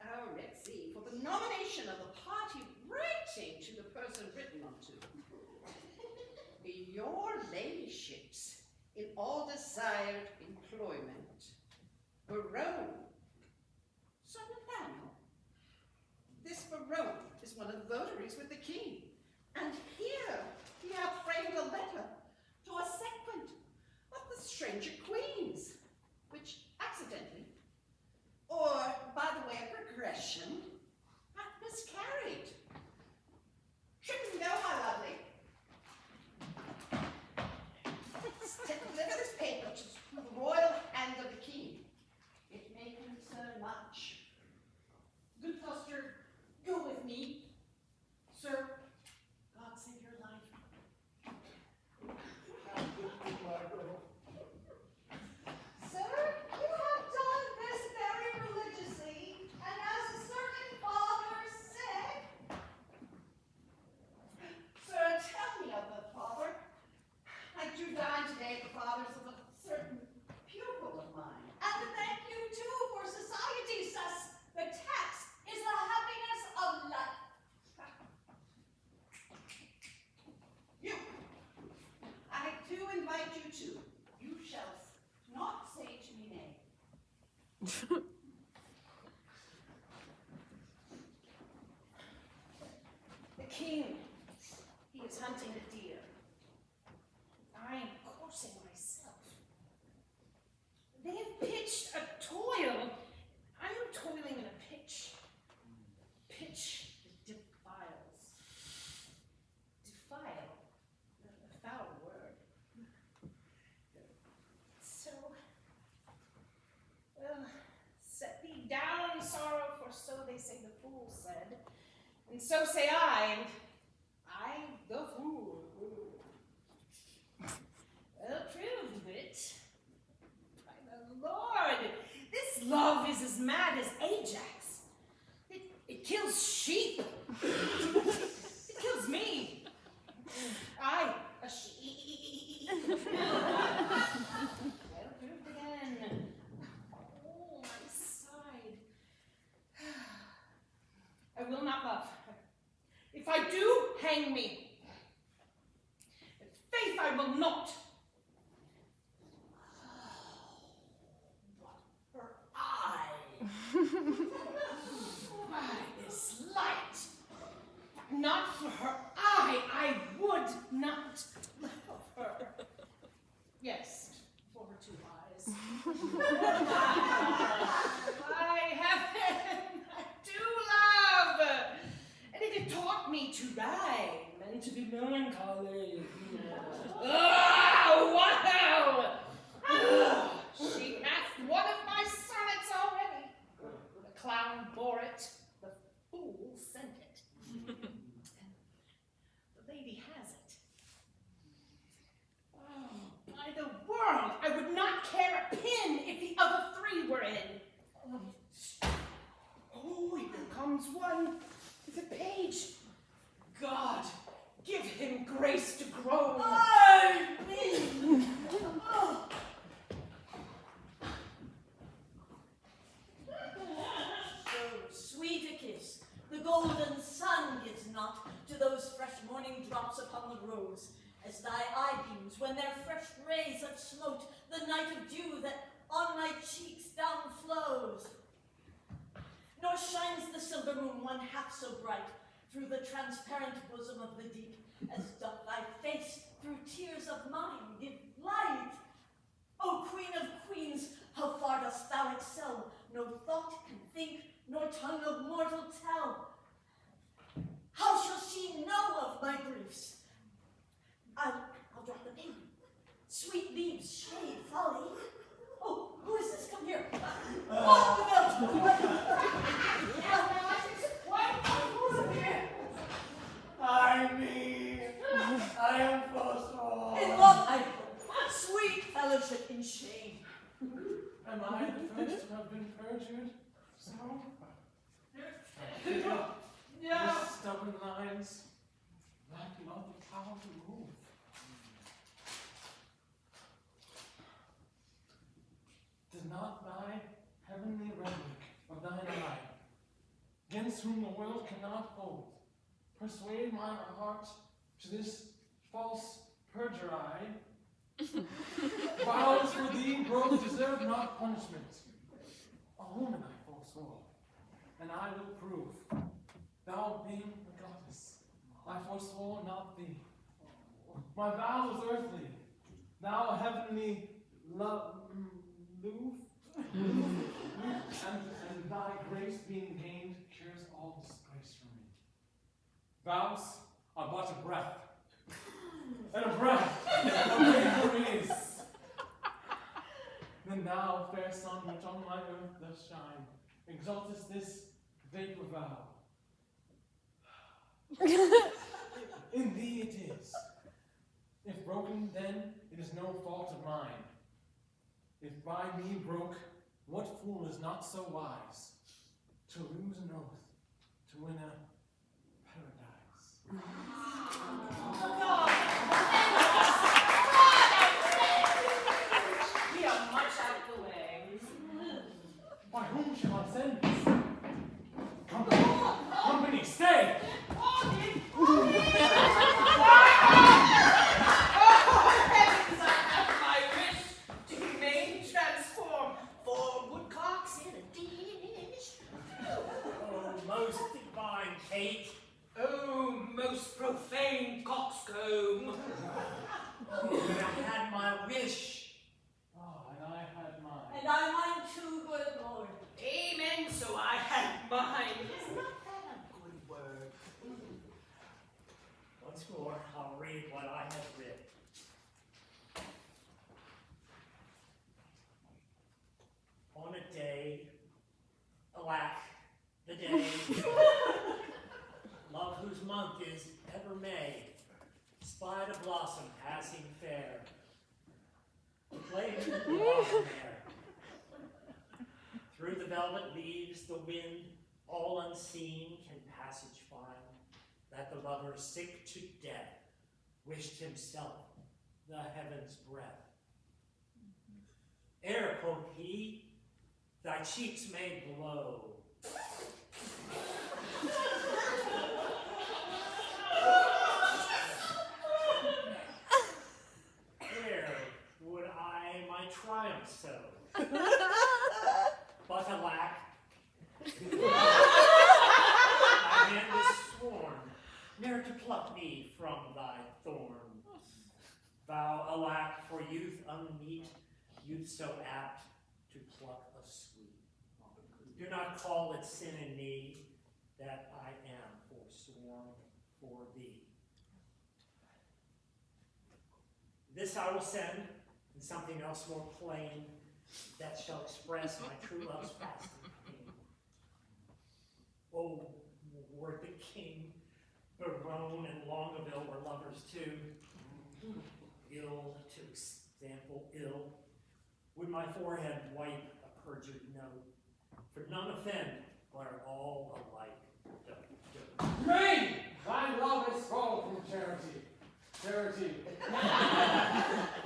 Oh, let's see, for the nomination of the party writing to the person written unto. Your ladyships in all desired employment. Berowne. Sir Nathaniel. This Berowne is one of the votaries with the king. And here he hath framed a letter to a sequent of the stranger queens, which accidentally, or by the way of regression, king. He is hunting a deer. I am coursing myself. They have pitched a toil. I am toiling in a pitch. Pitch that defiles. Defile. A foul word. So, set thee down, sorrow, for so they say the fool said. And so say I, and I, the fool. Approved it. By the Lord, this love is as mad as Ajax. It kills sheep. It kills me. I, a sheep. I approved again. Oh, my side. I will not love. If I do, hang me. Faith, I will not. But her eye. This light. Not for her eye, I would not love her. Yes, for her 2 eyes. By heaven, I do love. And it had taught me to rhyme and to be melancholy. Oh, wow! She hath one of my sonnets already. The clown bore it, the fool sent it. The lady has it. Oh, by the world, I would not care a pin if the other 3 were in. Oh, here comes one. The page. God, give him grace to grow. I mean. Oh. So sweet a kiss the golden sun gives not to those fresh morning drops upon the rose, as thy eye beams when their fresh rays have smote the night of dew that on my cheeks down flows. Nor shines the silver moon one half so bright through the transparent bosom of the deep, as doth thy face through tears of mine give light. O Queen of Queens, how far dost thou excel? No thought can think, nor tongue of mortal tell. How shall she know of my griefs? I'll drop the pen. Sweet leaves shade folly. Oh, who is this? Come here. I am forsworn. In love, I sweet fellowship in shame. Am I the first to have been perjured? So? No. These stubborn lines lack not the power to move. Does not thy heavenly rhetoric of thine eye, against whom the world cannot hold, persuade my heart to this false perjury? Vows for thee both deserve not punishment. A woman I forswore, and I will prove. Thou being a goddess, I forswore not thee. My vow was earthly, thou a heavenly and thy grace being gained cures all disgrace from me. Vows are but a breath, and a breath a vapor is. Then thou, fair sun, which on my earth does shine, exaltest this vapor vow. In thee it is. If broken, then it is no fault of mine. If by me broke, what fool is not so wise to lose an oath to win a paradise? We are much out of the way. By whom shall I send this? Company, stay! Oh, most divine Kate. Oh, most so I had mine. Is not that a good word? Once more, I'll read what I have written. On a day, alack, the day, love whose month is ever May, spied a blossom passing fair, played the blossom air. Through the velvet leaves, the wind, all unseen, can passage find, that the lover, sick to death, wished himself the heaven's breath. Ere, quoth he, thy cheeks may glow. Ere would I my triumph sow. But alack, thy hand is sworn, ne'er to pluck me from thy thorn. Thou, alack, for youth unmeet, youth so apt to pluck a sweet. Do not call it sin in me, that I am forsworn for thee. This I will send, and something else more plain, that shall express my true love's fasting pain. Oh, were the king, Berowne and Longaville were lovers too. Ill to example ill, would my forehead wipe a perjured note, for none offend, but are all alike. Rain! Thy love is full from charity. Charity.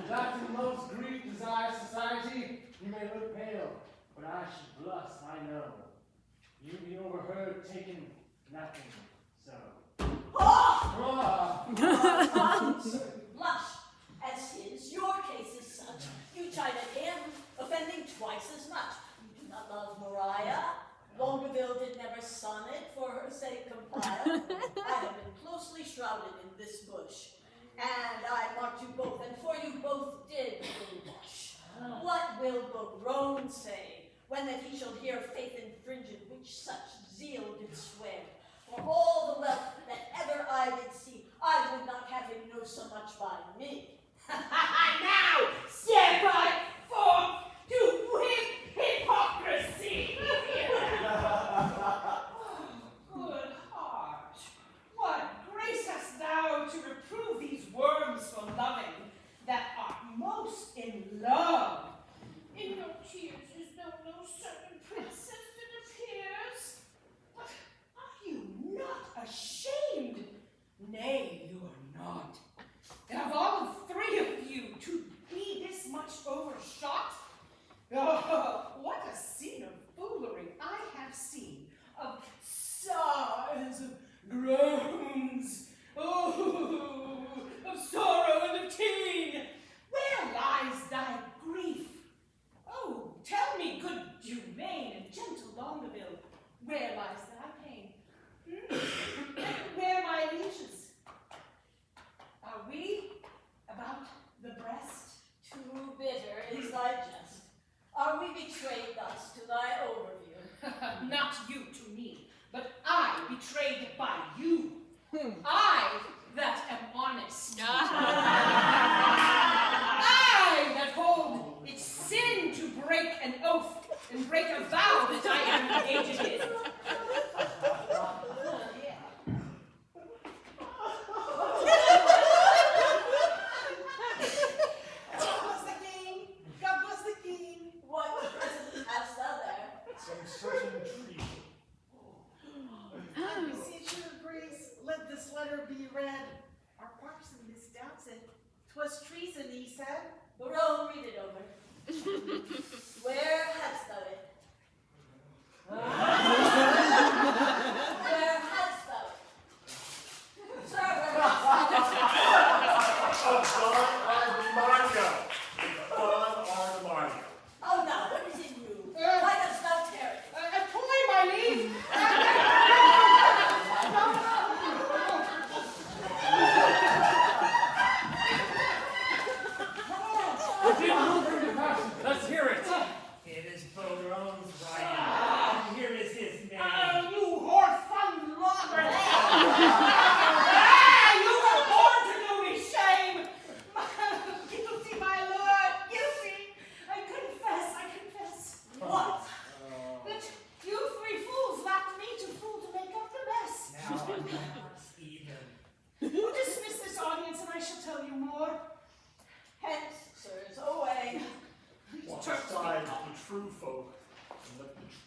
That in love's grief desires society, you may look pale, but I should blush, I know. You be overheard taking nothing, so. Blush, as is, your case is such. You chide at him, offending twice as much. You do not love Maria. Longaville did never sonnet for her sake compile. I have been closely shrouded in this bush, and I marked you both, and for you both did blush. What will Berowne say, when that he shall hear faith infringed, which such zeal did swear? For all the wealth that ever I did see, I would not have him know so much by me. Now, step I forth to whip hypocrisy. Good heart, what grace hast thou to reprove these worms for loving that art most in love? In your tears is no certain princess that appears. But are you not ashamed? Nay, you are not. And of all the three of you to be this much overshot? Oh, what a scene of foolery I have seen, of sighs, of groans, oh, of sorrow and of teen. Where lies thy grief? Oh, tell me, good humane and gentle Longaville, where lies thy pain? Where my lieges? Are we about the breast? Too bitter is thy jest. Are we betrayed thus to thy overview? Not you to me, but I betrayed by you. I that am honest. I that hold it sin to break an oath and break a vow that I am engaged in. God bless the king. What present hast thou there? Some certain treason. I beseech your grace, let this letter be read. Our parson misdoubts it. 'Twas treason, he said. Berowne, read it over. Where hadst thou it? Where hadst thou it? Sir, where hadst thou it? Oh, now, what is in you? Why dost thou tear it? Toy, my liege! Let's hear it. It is Berowne's writing. Here is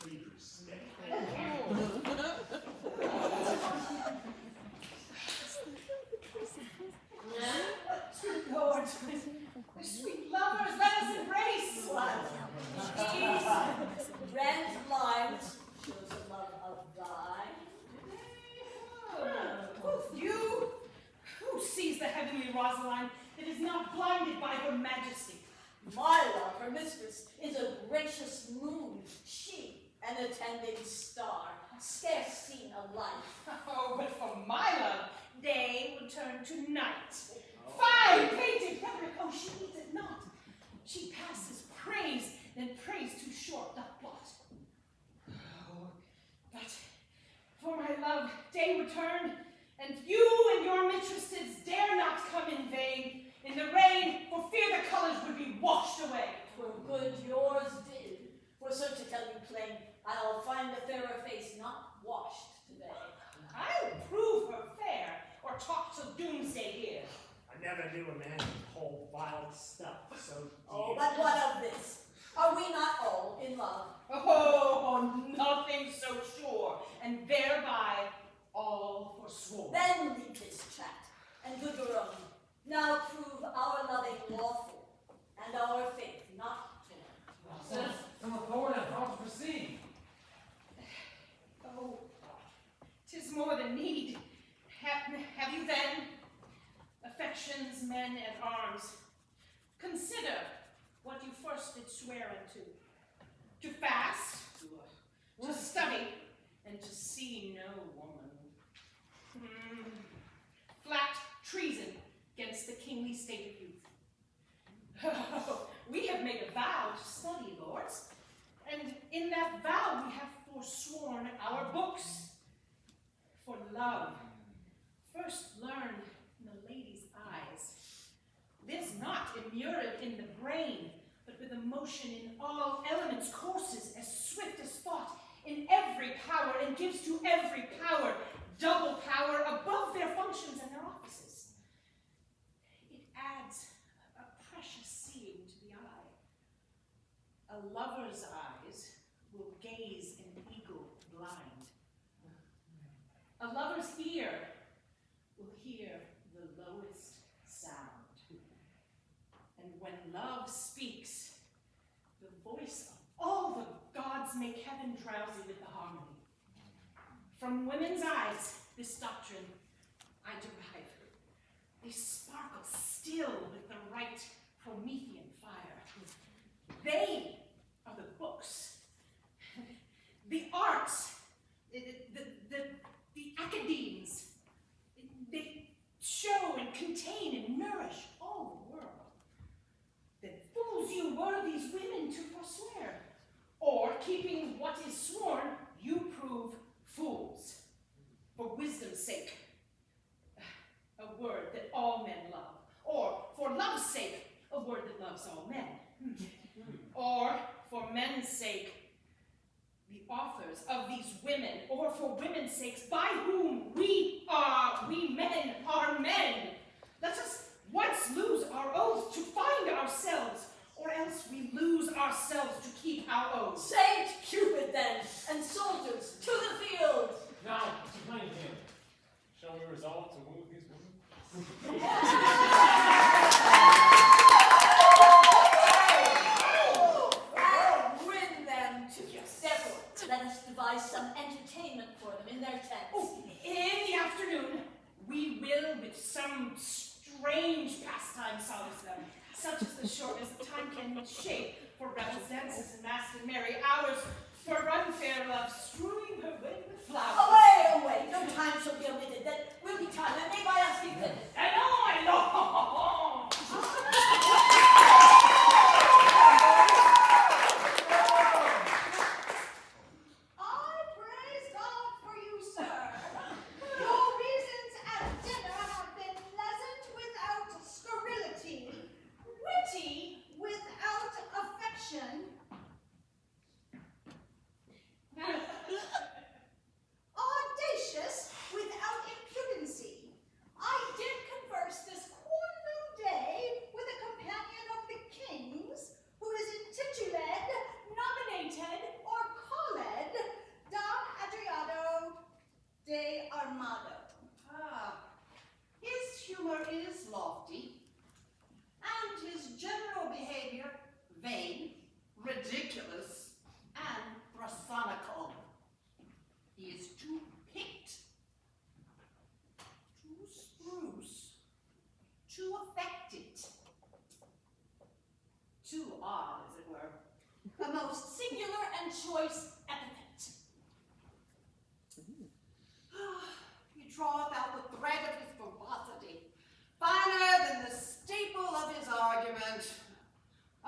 retriever's stick. Lord, sweet lovers, let us embrace. What? These red lines shows a love of thine. You, who sees the heavenly Rosaline that is not blinded by her majesty? My love, her mistress, is a gracious moon, she an attending star, scarce seen alike. Oh, but for my love, day would turn to night. Fine painted rhetoric, oh, she needs it not. She passes praise, then praise too short doth blot. Oh, but for my love, day would turn, and you and your mistresses dare not come in vain. In the rain, for fear the colors would be washed away. 'Twere good yours did, for so to tell you plain, I'll find a fairer face not washed today. I'll prove her fair, or talk till doomsday here. I never knew a man could hold wild stuff so dear. Oh, but what of this? Are we not all in love? Oh, nothing so sure, and thereby all forsworn. Then leave this chat, and good Berowne, now prove our loving lawful, and our faith not torn. Some authority on how to proceed. Oh, 'tis more than need. Have you then, affections, men at arms, consider what you first did swear unto, to fast, to study, and to see no woman. Flat treason against the kingly state of youth. We have made a vow to study, lords, and in that vow we have forsworn our books. For love, first learn in the lady's eyes, lives not immured in the brain, but with a motion in all elements, courses as swift as thought in every power, and gives to every power double power above their functions and their offices. It adds a precious seeing to the eye. A lover's eyes will gaze an eagle blind. A lover's ear will hear the lowest sound. And when love speaks, the voice of all the gods make heaven drowsy with the harmony. From women's eyes, this doctrine I derive. They sparkle still with the right Promethean fire. They are the books, the arts, the academes. They show and contain and nourish all the world. That fools you were these women to forswear, or keeping what is sworn, you prove fools. For wisdom's sake, a word that all men love, or for love's sake, a word that loves all men, or for men's sake, the authors of these women, or for women's sakes, by whom we men are men. Let us once lose our oath to find ourselves, or else we lose ourselves to keep our oath. Saint Cupid then, and soldiers to the field. Now, to plain him, shall we resolve to woo these women? And win them to several. Let us devise some entertainment for them in their tents. Oh, in the afternoon, we will with some strange pastime solace them, such as the shortness of time can shape, for revels, dances, and masked and merry hours, for unfair love strewing her way with flowers. Away, away, no time shall be omitted, that will be time that may by us be finished. I know! I praise God for you, sir. Your reasons at dinner have been pleasant without scurrility, witty without affection.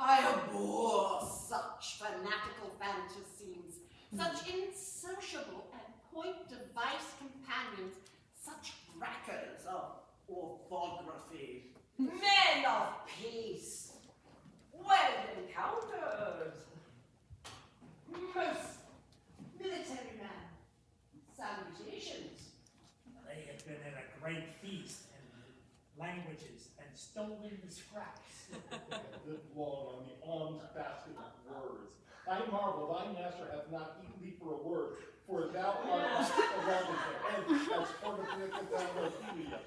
I abhor such fanatical fantasies, such insociable and point device companions, such wreckers of orthography. Men of peace, well encountered. Most military man, salutations. They have been at a great feast and languages and stolen the scraps. Live long on the alms basket of words. I marvel thy master hath not eaten thee for a word, for thou art a Longaville, and as part of the Casanova Helios.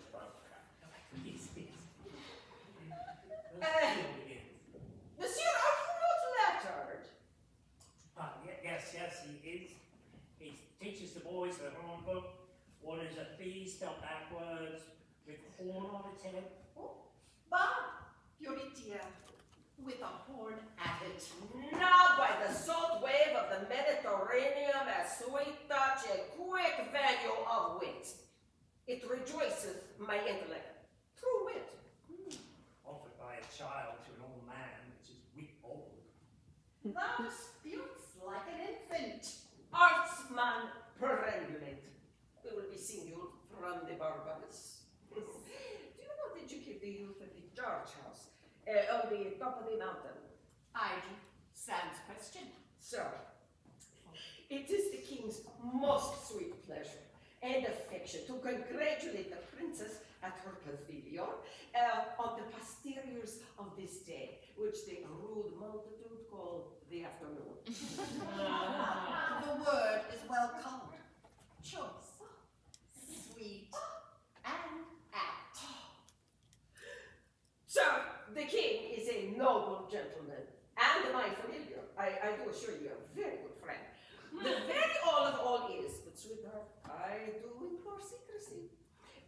Peace, peace. Monsieur, are you not lettered? Yes, he is. He teaches the boys the horn book. What is a bee spelled backwards with horn on its head? But Puritia, with a horn at it. Now by the salt wave of the Mediterranean, a sweet touch, a quick value of wit. It rejoiceth my intellect. True wit. Offered by a child to an old man, which is weak old. Thou disputes like an infant. Artsman perambulate. We will be seeing you from the Barbaras. Do you not educate the youth at the George House, on the top of the mountain? I do. Sans question. Sir, it is the king's most sweet pleasure and affection to congratulate the princess at her pavilion on the posteriors of this day, which the rude multitude call the afternoon. The word is well colored. Choice. Sweet. And apt. Sir, the king is a noble gentleman, and my familiar. I do assure you, a very good friend. The very all of all is, but sweetheart, I do implore secrecy,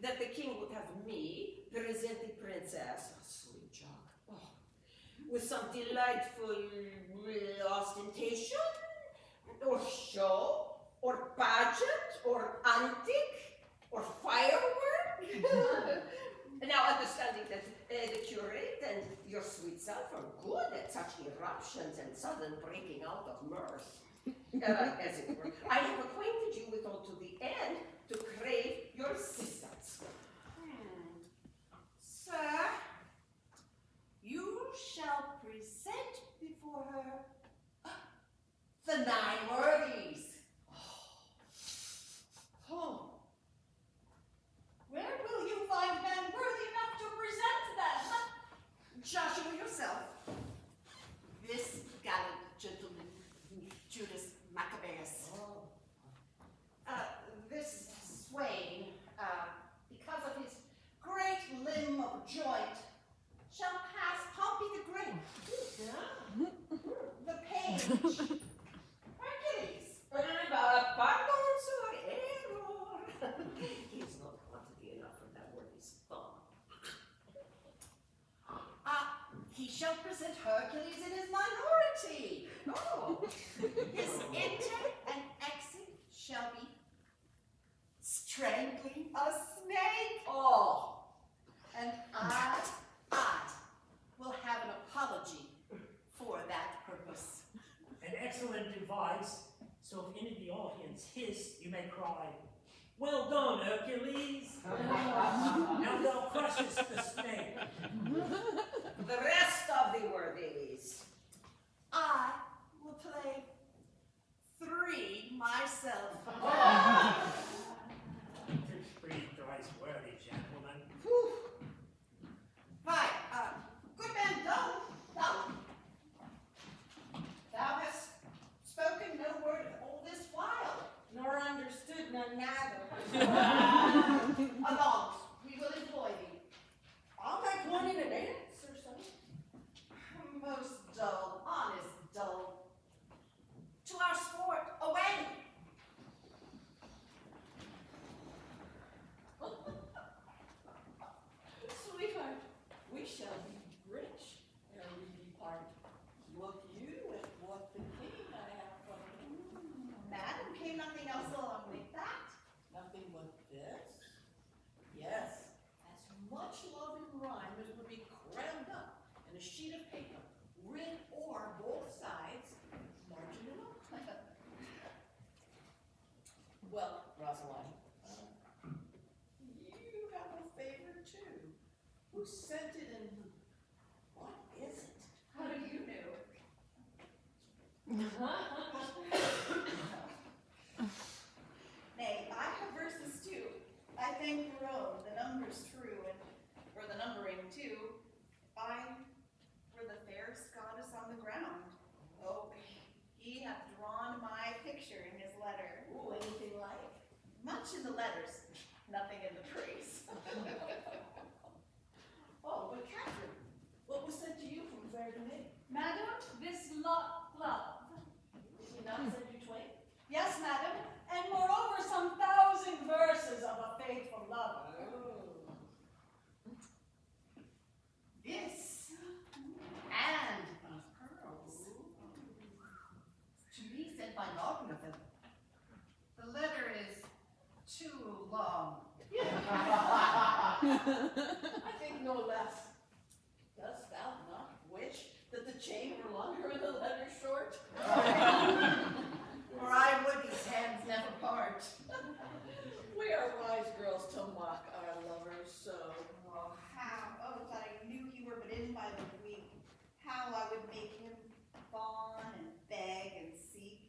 that the king would have me present the princess, a sweet jog, with some delightful ostentation, or show, or pageant, or antique, or firework. Now, understanding that the curate and your sweet self are good at such eruptions and sudden breaking out of mirth, as it were, I have acquainted you with all to the end to crave your assistance. Sir, you shall present before her the 9 worthies. Oh. Where will you find men worthy enough to present them? Joshua yourself. This gallant gentleman, Judas Maccabeus. This swain, because of his great limb of joint, shall pass Pompey the Great. The page. Hercules. Pardon, sir, error. He is not quantity enough for that worthy's thumb. He shall present Hercules in his minority. Oh. His intake and exit shall be strangling a snake. Oh. And I will have an apology for that purpose. An excellent device, so if any of the audience hiss, you may cry, "Well done, Hercules!" Now thou crushest the snake. The rest of the worthies. I will play 3 myself. Three thrice worthy gentlemen. Right, good man, done. Thou hast spoken no word all this while. Nor understood none neither. Alongs, we will employ thee. I'll make one in a dance or something. Most dull, honest dull. To our sport, away! Sweetheart, we shall be rich ere we depart. Look you at what the king I have from him. Madam, came nothing else along with that? Nothing but Rosaline. You have a favor too. Who sent it and what is it? How do you know? Nay, I have verses too. I thank Berowne, the numbers true, and for the numbering too. I for the fairest goddess on the ground. Oh, he hath drawn my picture in his letter. Ooh, anything like? Much in the letters, nothing in the praise. Oh, but Katherine, what was sent to you from fair Domain? Madam, this glove. Did he not send you twain? Yes, madam, and moreover some 1,000 verses of a faithful love. This and pearls to be sent by Longaville. The letter is too long. I think no less. Dost thou not wish that the chain were longer and the letter short? Or I would these hands never part. We are wise girls to mock our lovers so. Oh, how, oh, that I knew he were but in by the week. How I would make him fawn and beg and seek,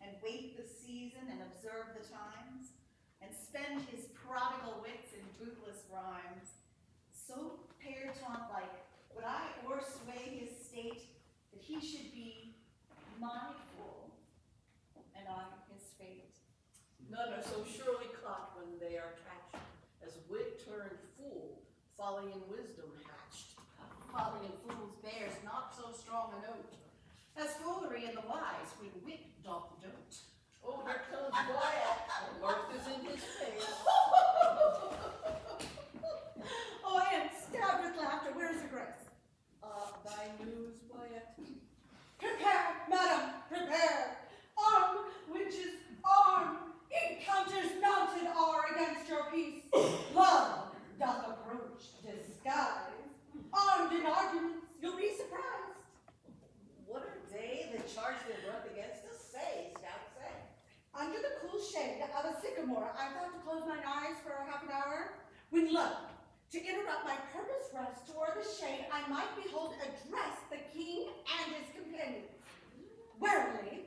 and wait the season and observe the times, and spend his prodigal wits in bootless rhymes. So pair-taunt-like would I o'ersway his state, that he should be my fool, and I his fate. None are so surely caught when they are catched, as wit turned fool, folly and wisdom hatched. Folly in fools bears not so strong a note, as foolery in the wise when wit doth dote. Oh, here comes Boyet, and mirth is in his face. Oh, I am stabbed with laughter. Where is your grace? Thy news, Boyet? Prepare, madam, prepare. Arm, witches, arm. Encounters mounted are against your peace. Love doth approach disguise. Armed in arguments, you'll be surprised. What are they that charge their breath against us? Say, scout, say. Under the cool shade of a sycamore, I thought to close mine eyes for half an hour, when lo, to interrupt my purpose rest toward the shade, I might behold address the king and his companions. Warily,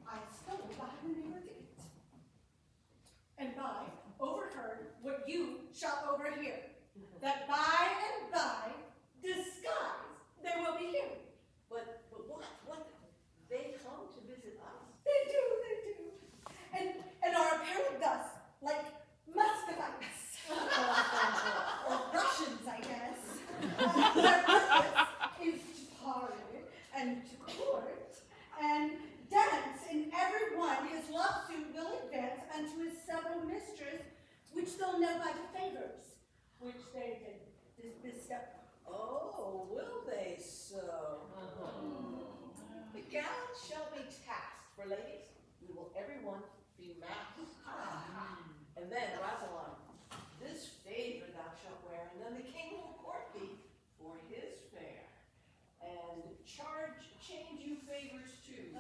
I stole behind the neighbor's gate, and by overheard what you shall overhear, that by and by, disguise there will be here. But what? They come to visit us? They do. And are apparent thus, like Muscovites. Or Russians, I guess. Their purpose is to parley, and to court, and dance in every one his love suit will advance unto his several mistress, which they'll know by the favors, which they did bestow. Oh, will they so? The gallants shall be tasked, for ladies, we will everyone be masked. And then, Rosaline, this favor thou shalt wear, and then the king will court thee for his fair. And change you favors too,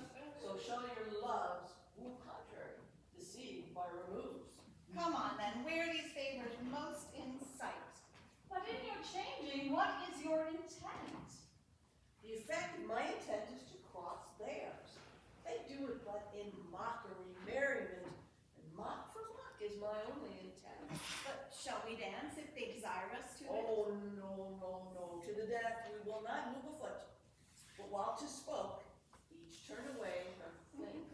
so shall your loves woo contrary, deceived by removes. Come on then, wear these favors most in sight. But in your changing, what is your intent? The effect of my intent is to cross theirs. They do it but in mockery, merriment, and mock for mock is my only intent. But shall we dance if they desire us to? Oh, no, to the death we will not move a foot. But while 'tis spoke, each turn away or think.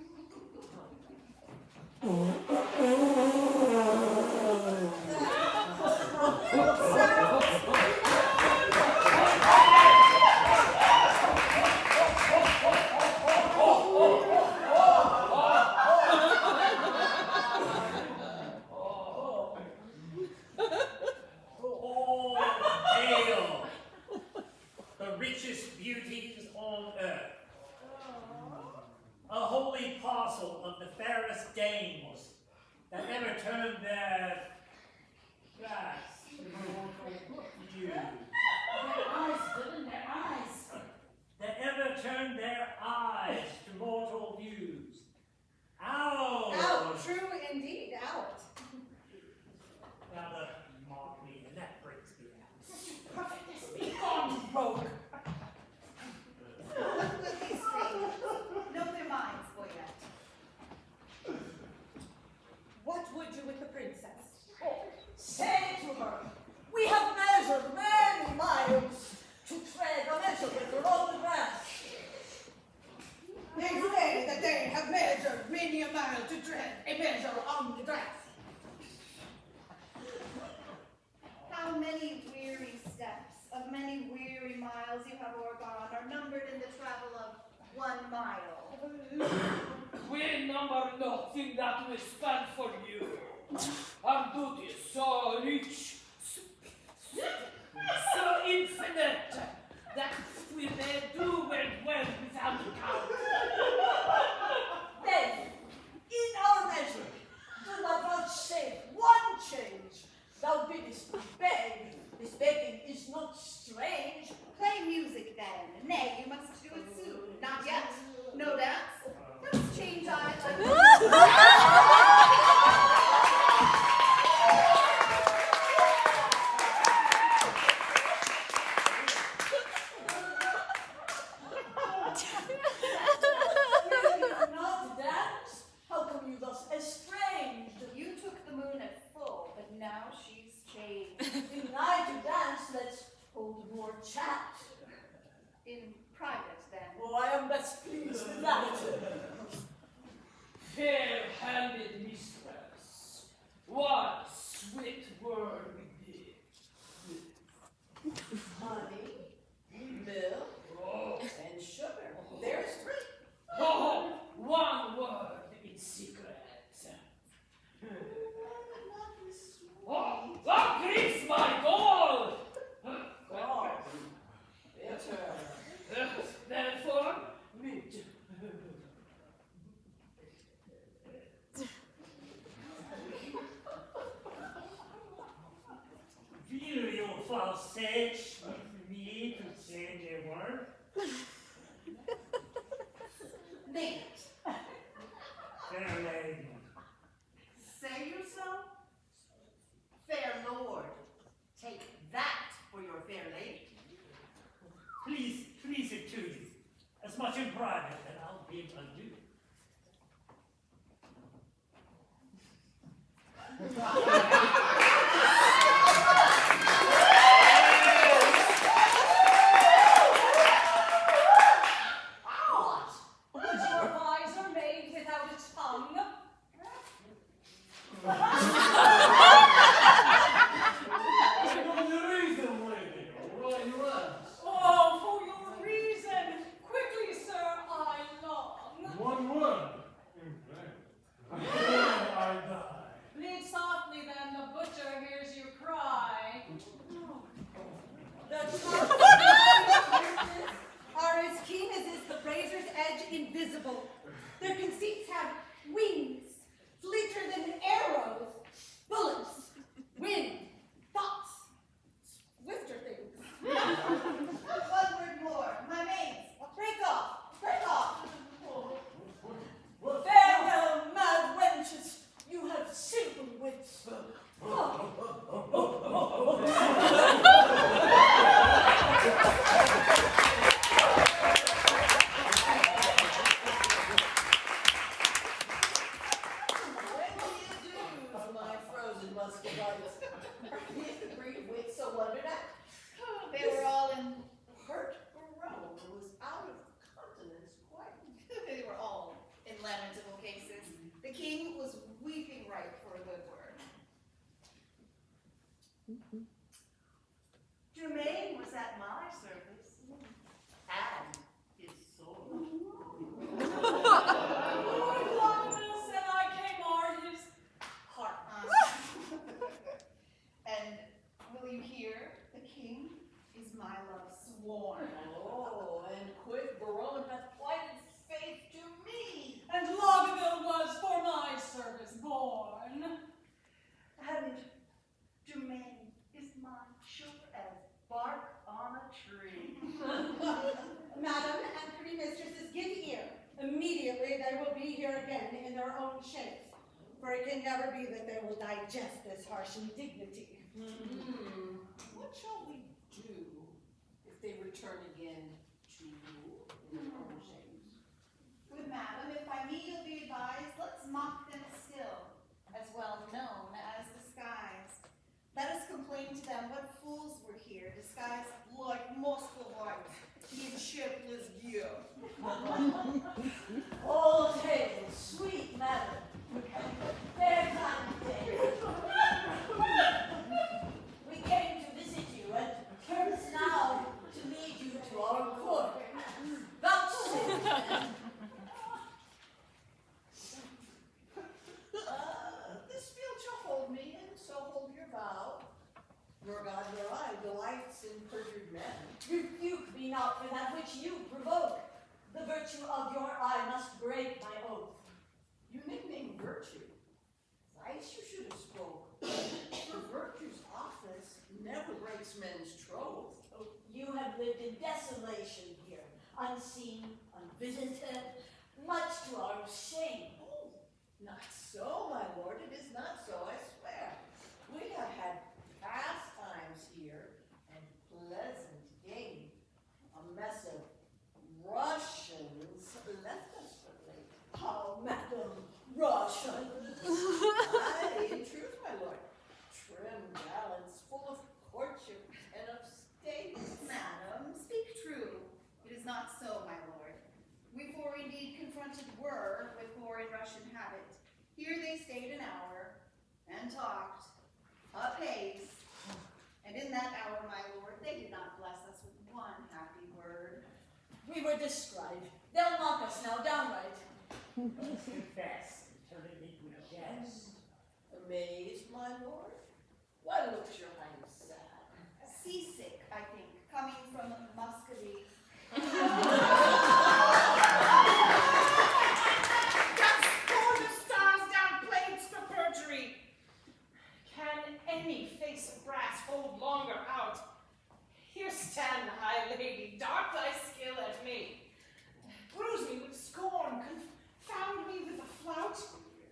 Turned their backs to mortal view. That ever turned their eyes to mortal views. Out! Out, true indeed, out. are numbered in the travel of 1 mile. We number nothing that we spend for you. Our duty is so rich, so infinite, that we may do well without count. Then, in our measure, do not vouchsafe one change. Thou biddest me beg. This begging is not strange. Play music then. Nay, you must do it soon. Not yet. No dance. Let's change eyes Not dance? How come you thus estranged? You took the moon at full, but now she's changed. Deny to dance, let's hold more chat. In private then. Oh, I am best pleased with that. Fair-handed mistress, what sweet word we did. Honey, milk, Oh, and sugar. There's 3. oh, one word in secret. Oh, oh, grease my gold! God. Bitter. Therefore, meet. Will you forsake me to change a word? Name Fair lady. Say you so? Fair lord, take that for your fair lady. Please it to you. As much in private that I'll give undue. What? Was your visor made without a tongue? The reason, lady, what you ask? Oh, for your reason. Quickly, sir, I long. One word. In vain. Then I die. Bleed softly then, the butcher hears you cry. The are as keen as is the razor's edge invisible. Their conceits have wings, fleeter than arrows, bullets, wind, thoughts, swifter things. One word more. My maids. Break off. Break off. Farewell, mad wenches, you have simple wits. My frozen muscovites. The Greek wit so wondered at. They were all in. Hurt Berowne was out of countenance quite. They were all in lamentable cases. The king was weeping right for a good word. Germain was at my service, and his sword. Lord Wallace and I came o'er his Heart. And will you hear? The king is my love sworn. Oh, and quick Berowne hath plighted faith to me. and Longaville was for my service born. And Germain is mine sure as bark on a tree. Madam and pretty mistresses, give ear. Immediately they will be here again in their own shapes, for it can never be that they will digest this harsh indignity. What shall we do if they return again to rule in their own shapes? Good madam, if by me you'll be advised, let's mock them still, as well known as disguise. Let us complain to them what fools were here, disguised like Muscovites in shapeless gear. All hail, sweet madam, fair kind. We came to visit you and purpose now to lead you to our court. nor God nor I delights in perjured men. Rebuke me not for that which you provoke. The virtue of your eye must break my oath. You nickname virtue. Thrice you should have spoke. For virtue's office never breaks men's troth. Oh, you have lived in desolation here, unseen, unvisited, much to our shame. Oh, not so, my lord, it is not so, I swear. We have had pastimes here, and pleasant game. A mess of Russians left us for late. Oh, Madam Russians! Aye, in truth, my lord. Trim gallants, full of courtship and of state. Madam, speak true. It is not so, my lord. We four indeed confronted were with foreign Russian habit. Here they stayed an hour, and talked, apace. And in that hour, my lord, they did not bless us with one happy word. We were described. They'll mock us now downright. Let's confess, turning me to a jest. Amazed, my lord? Why looks your highness sad? Seasick, I think, coming from Muscovy. Just pour the stars down plates for perjury. Can any face of brass hold longer out? Here stand, high lady, dart thy skill at me. Bruise me with scorn, confound me with a flout.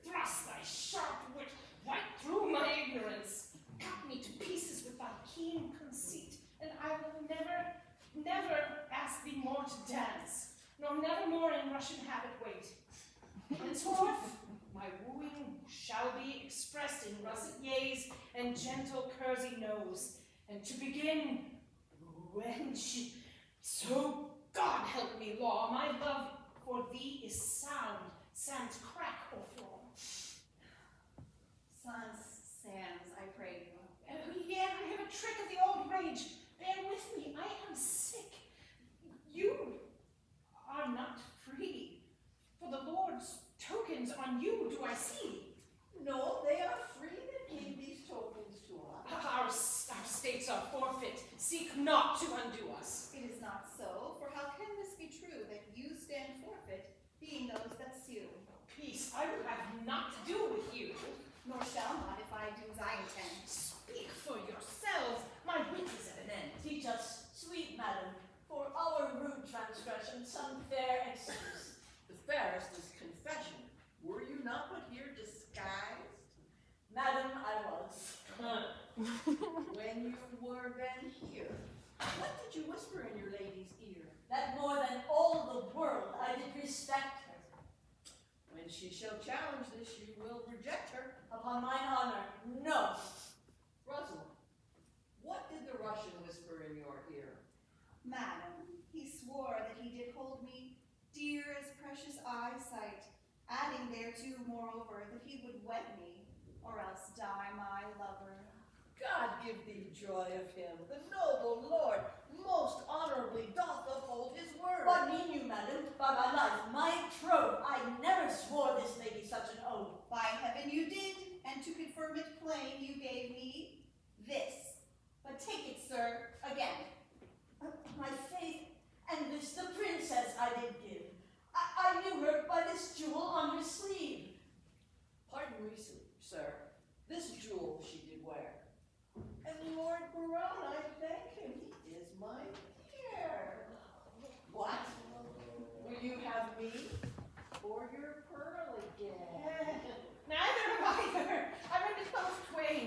Thrust thy sharp wit right through my ignorance. Cut me to pieces with thy keen conceit, and I will never ask thee more to dance, nor never more in Russian habit wait. Henceforth, my wooing shall be expressed in russet yeas and gentle kersey noes. And to begin, wench, so God help me, law, my love for thee is sound, sans crack or flaw. Sans, I pray you. Yet I have a trick of the old rage. Bear with me, I am sick. You are not free, for the Lord's tokens on you do I see. No, they are free that gave these tokens to us. Our states are forfeit. Seek not to undo us. It is not so, for how can this be true that you stand forfeit, being those that sue? Peace, I will have naught to do with you. Nor shall not if I do as I intend. Speak for yourselves. My wit is at an end. Teach us, sweet madam, for our rude transgression, some fair excuse. The fairest is confession. Were you not but here disguised? Madam, I was. When you were then here, what did you whisper in your lady's ear? That more than all the world I did respect her. When she shall challenge this, you will reject her. Upon mine honor, no. Rosaline, what did the Russian whisper in your ear? Madam, he swore that he did hold me dear as precious eyesight, adding thereto, moreover, that he would wed me, or else die my lover. God give thee joy of him. The noble lord most honorably doth uphold his word. What mean you, madam? By my life, my troth, I never swore this lady such an oath. By heaven you did, and to confirm it plain you gave me this. But take it, sir, again. My faith, and this the princess I did give. I knew her by this jewel on her sleeve. Pardon me, sir. This jewel she did wear. And Lord Berowne, I thank him, he is my peer. What? Will you have me or your pearl again? Neither have either. I read it both twain.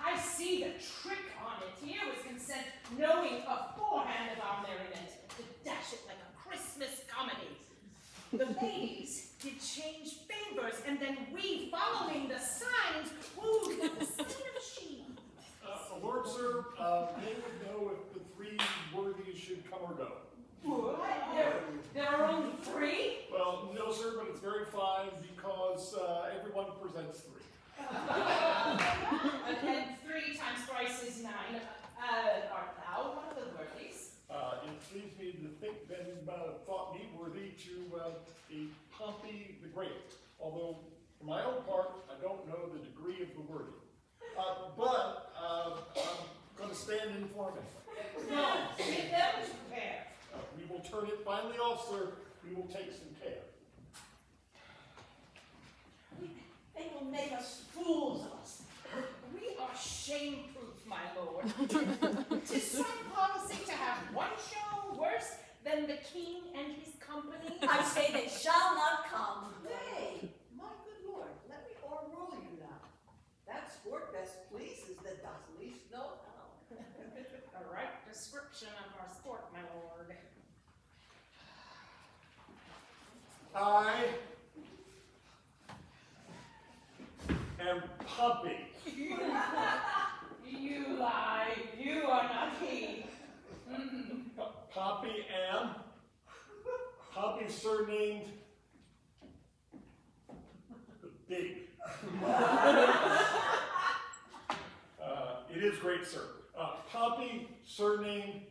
I see the trick on it. Here was consent, knowing beforehand of our merriment, to dash it like a Christmas comedy. The ladies did change favors, and then we, following the signs, wooed with the skin of sheep. Lord, sir, they would know if the three worthies should come or go. What? There are only three? Well, no, sir, but it's very fine because everyone presents three. And 3 times thrice is 9. Art thou one of the worthies? It pleased me to think then thought me worthy to be Pompey the Great. Although, for my own part, I don't know the degree of the worthy. But informing. No, get them to prepare. We will turn it finally off, sir. We will take some care. They will make us fools of us. We are shame-proof, my lord. 'Tis some policy to have one show worse than the king and his company. I say they shall not come. Nay, my good lord, let me o'errule you now. That sport best pleases that doth least know how. A right description of our sport, my lord. I am Poppy. You lie. You are not he. Poppy am. Poppy surnamed Big. It is great, sir. Poppy surnamed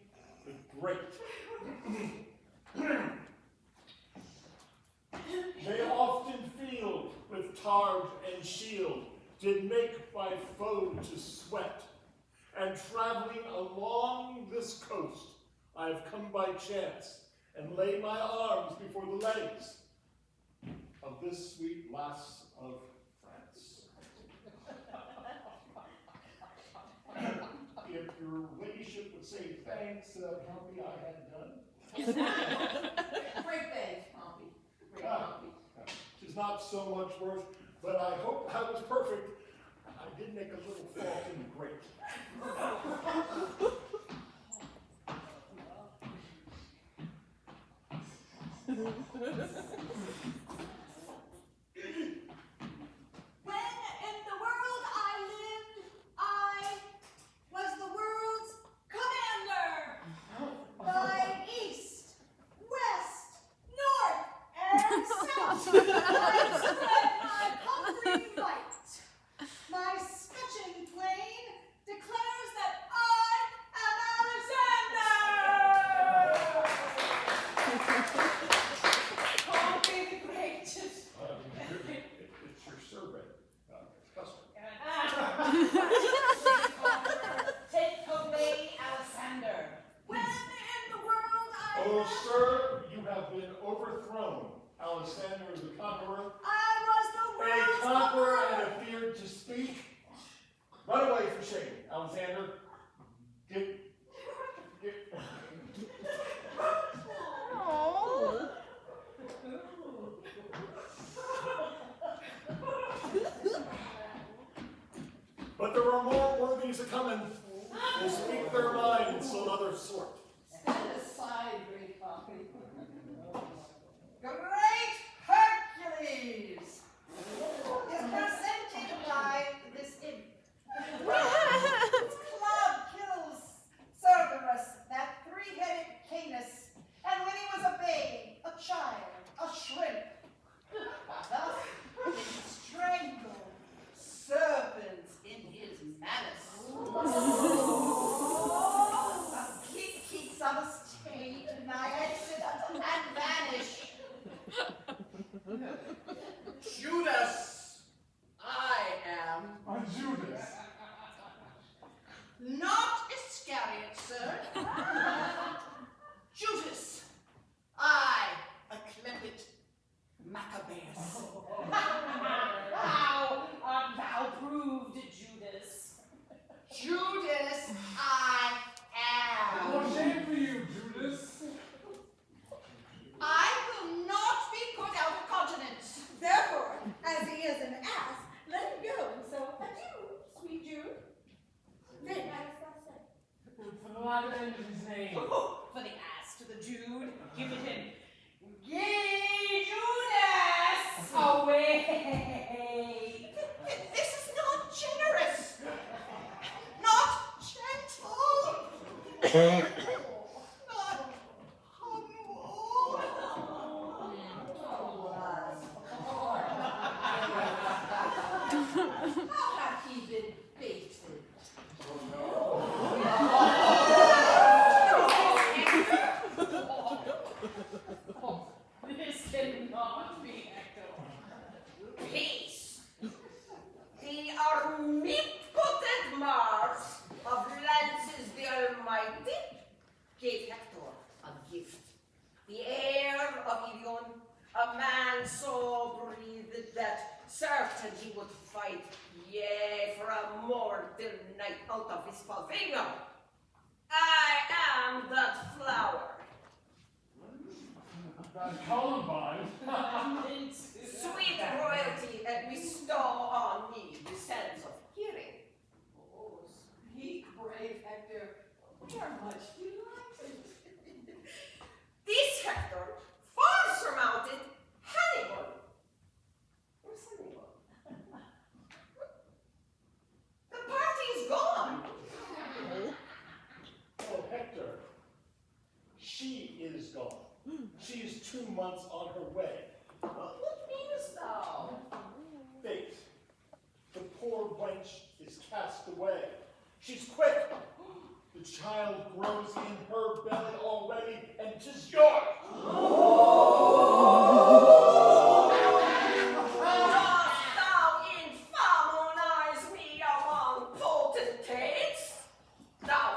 the Great. They often field with targe and shield, did make my foe to sweat. And traveling along this coast, I have come by chance and laid my arms before the legs of this sweet lass of France. If your ladyship would say thanks, Poppy, I had done. Great thanks, Pompey. Great Pompey. Tis not so much worth, but I hope I was perfect. I did make a little fault in the great. When in the world I lived, I was the world's commander. By east, west, north, and south, I spread my hungry might. My scutcheon plain declares that I am Alexander! Pompey the Greatest. It's your servant, Costard. Take away Alexander. When in the world I Oh, lived, sir, you have been overthrown. Alexander is a conqueror. I was the A world's conqueror and a feared to speak. Run away for shame, Alexander. Get. But there are more worthies a coming. Will speak their mind some other sort. Stand aside, great Pompey. Great Hercules is presented by this imp. Its club kills Cerberus, that three-headed Canis, and when he was a babe, a child, a shrimp. Thus it strangled serpents in his malice. He keeps on a stage annihilation and vanish. Judas, I am. Judas. Not Iscariot, sir. Judas, I, a clement Maccabeus. How art thou proved, Judas? Judas, I am. What shame for you, Judas? I will not be put out of countenance. Therefore, as he is an ass, let him go, and so adieu, sweet Jude. Then, For the light end of his name. For the ass to the Jude, give it him. Yea, Judas! Away! This is not generous. Not gentle. Not humble. How hath he been baited? This cannot be echoed. Peace. The omnipotent Mars of Lance's the fight, yea, for a mortal night out of his pavilion. I am that flower. That Columbine. Sweet royalty that bestow on me the sense of hearing. Oh, speak, brave Hector. We are much delighted. This Hector far surmounted Hannibal. Where's Hannibal? The party is gone. Oh, Hector, she is gone. She is 2 months on her way. What meanest thou? Fate. The poor wench is cast away. She's quick. The child grows in her belly already, and 'tis yours. Dost thou infamonize me among potentates? Thou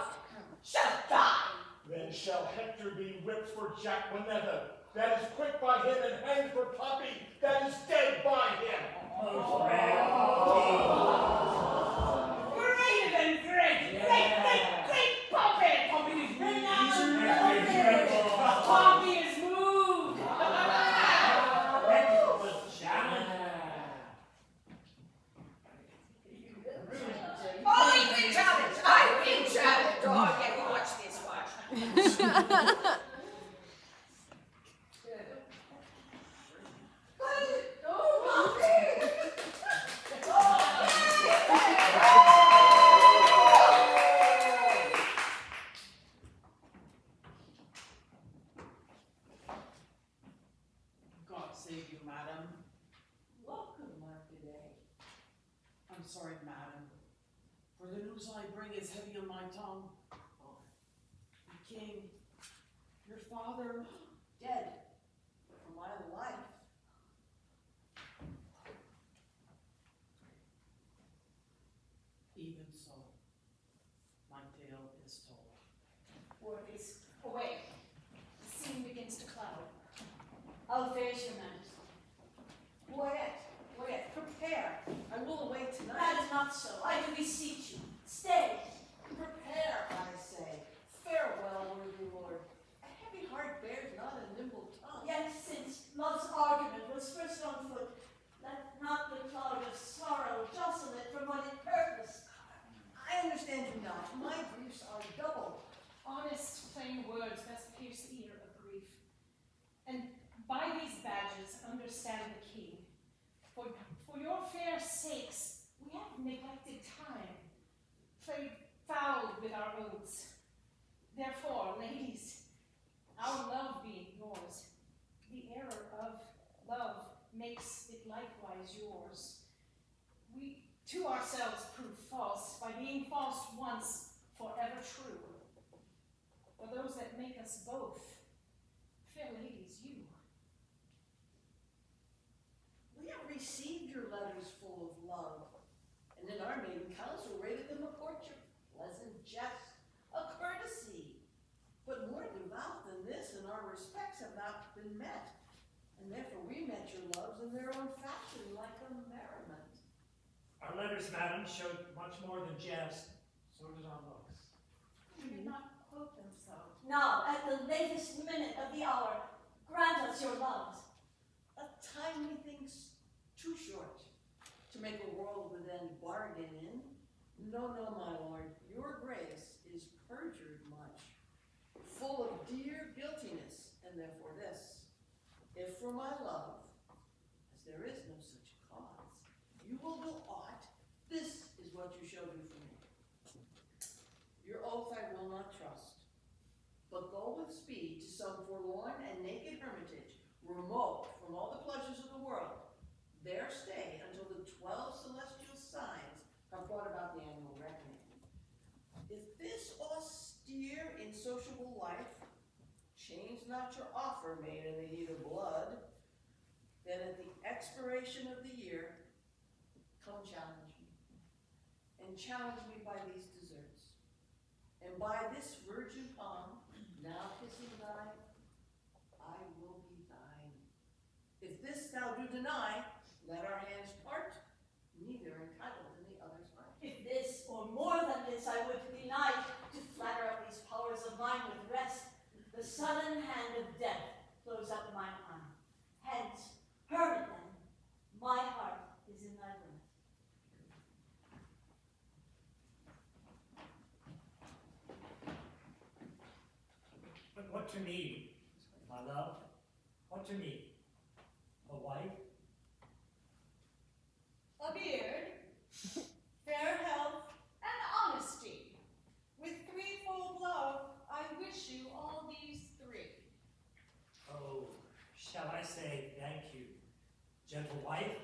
shalt die. Then shall Hector be whipped for Jaquenetta. That is quick by him, and hanged for Poppy. That is dead by him. Greater than great! Great Poppy! Poppy is moved! Poppy is moved! I've been challenged. I've been challenged. Oh, yeah, watch this, watch. God save you, madam. Welcome, Marcade. I'm sorry, madam, for the news I bring is heavy on my tongue. The king, your father, Dead for my life. even so, my tale is told. Word is away. The scene begins to cloud. I'll face your majesty. Boyet, prepare. I will away tonight. That is not so. I do beseech you. Stay. Prepare, I say. Farewell, worthy lord. A heavy heart bears not a nimble tongue. Yet since love's argument was first on foot, let not the cloud of sorrow jostle it from what it purposed. I understand you not. My griefs are double. Honest, plain words best pierce the ear of grief. And by these badges understand the king. For your fair sakes, we have neglected time, played foul with our oaths. Therefore, ladies, our love being yours, the error of love makes it likewise yours. We to ourselves prove false by being false once, forever true. For those that make us both, fair ladies, you. We have received your letters full of love, and in our maiden council rated them a courtship, pleasant jest, a courtesy. But more devout than this, and our respects have not been met, and therefore we met your loves in their own fashion, like a merriment. Our letters, madam, showed much more than jest. So did our looks. You did not quote them so. Now, at the latest minute of the hour, grant us your loves. A time methinks too short to make a world with any bargain in. No, my lord, your grace is perjured much, full of dear guiltiness, and therefore this, if for my love, as there is no such cause, you will do aught, this is what you shall do for me. Your oath I will not trust, but go with speed to some forlorn and naked hermitage, remote from all the pleasures of the world. There stay until the 12 celestial signs have brought about the annual reckoning. If this austere, insociable life change not your offer made in the heat of blood, then at the expiration of the year, come challenge me. And challenge me by these desserts. And by this virgin palm, now kissing thine, I will be thine. If this thou do deny, let our hands part, neither to me, my love? What to me? A wife? A beard, fair health, and honesty. With threefold love, I wish you all these three. Oh, shall I say thank you, gentle wife?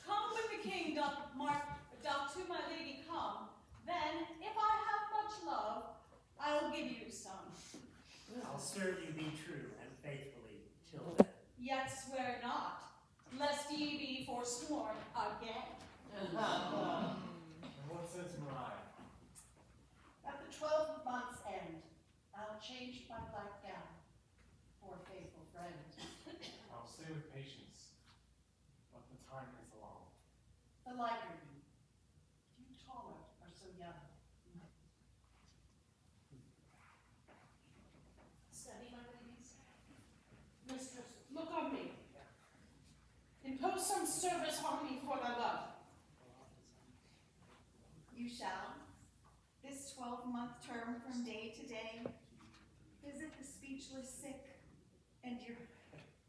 Come when the king doth to my lady come, then, if I have much love, I'll give you some. I'll serve you be true and faithfully till then. Yet swear not, lest ye be forsworn again. And what says Mariah? At the 12 months' end, I'll change my black gown for a faithful friend. I'll say with patience, but the time is long. The lighter you taller are so young. Steady, my ladies. Mistress, look on me. Impose some service on me for thy love. You shall, this 12-month term from day to day, visit the speechless sick, and you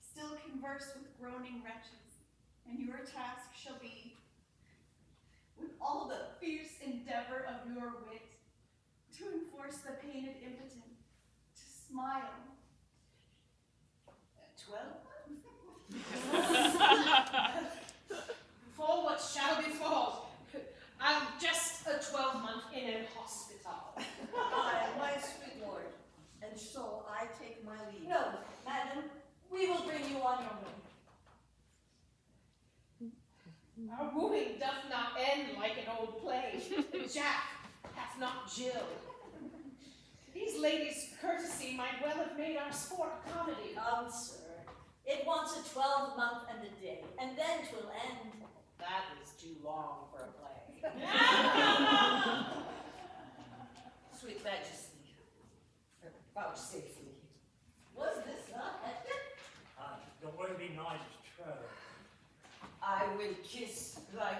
still converse with groaning wretches, and your task shall be, with all the fierce endeavor of your wit, to enforce the pained impotent, to smile. At 12 Befall what shall befall. I'm just a 12-month in an hospital. Aye, my sweet lord, and so I take my leave. No, madam, we will bring you on your way. Our wooing doth not end like an old play. Jack hath not Jill. These ladies' courtesy might well have made our sport a comedy. Come, sir. It wants a 12-month and a day, and then 'twill end. That is too long for a play. Sweet Majesty, vouchsafe me. Was this not Edgar? The word be nice, troth. I will kiss thy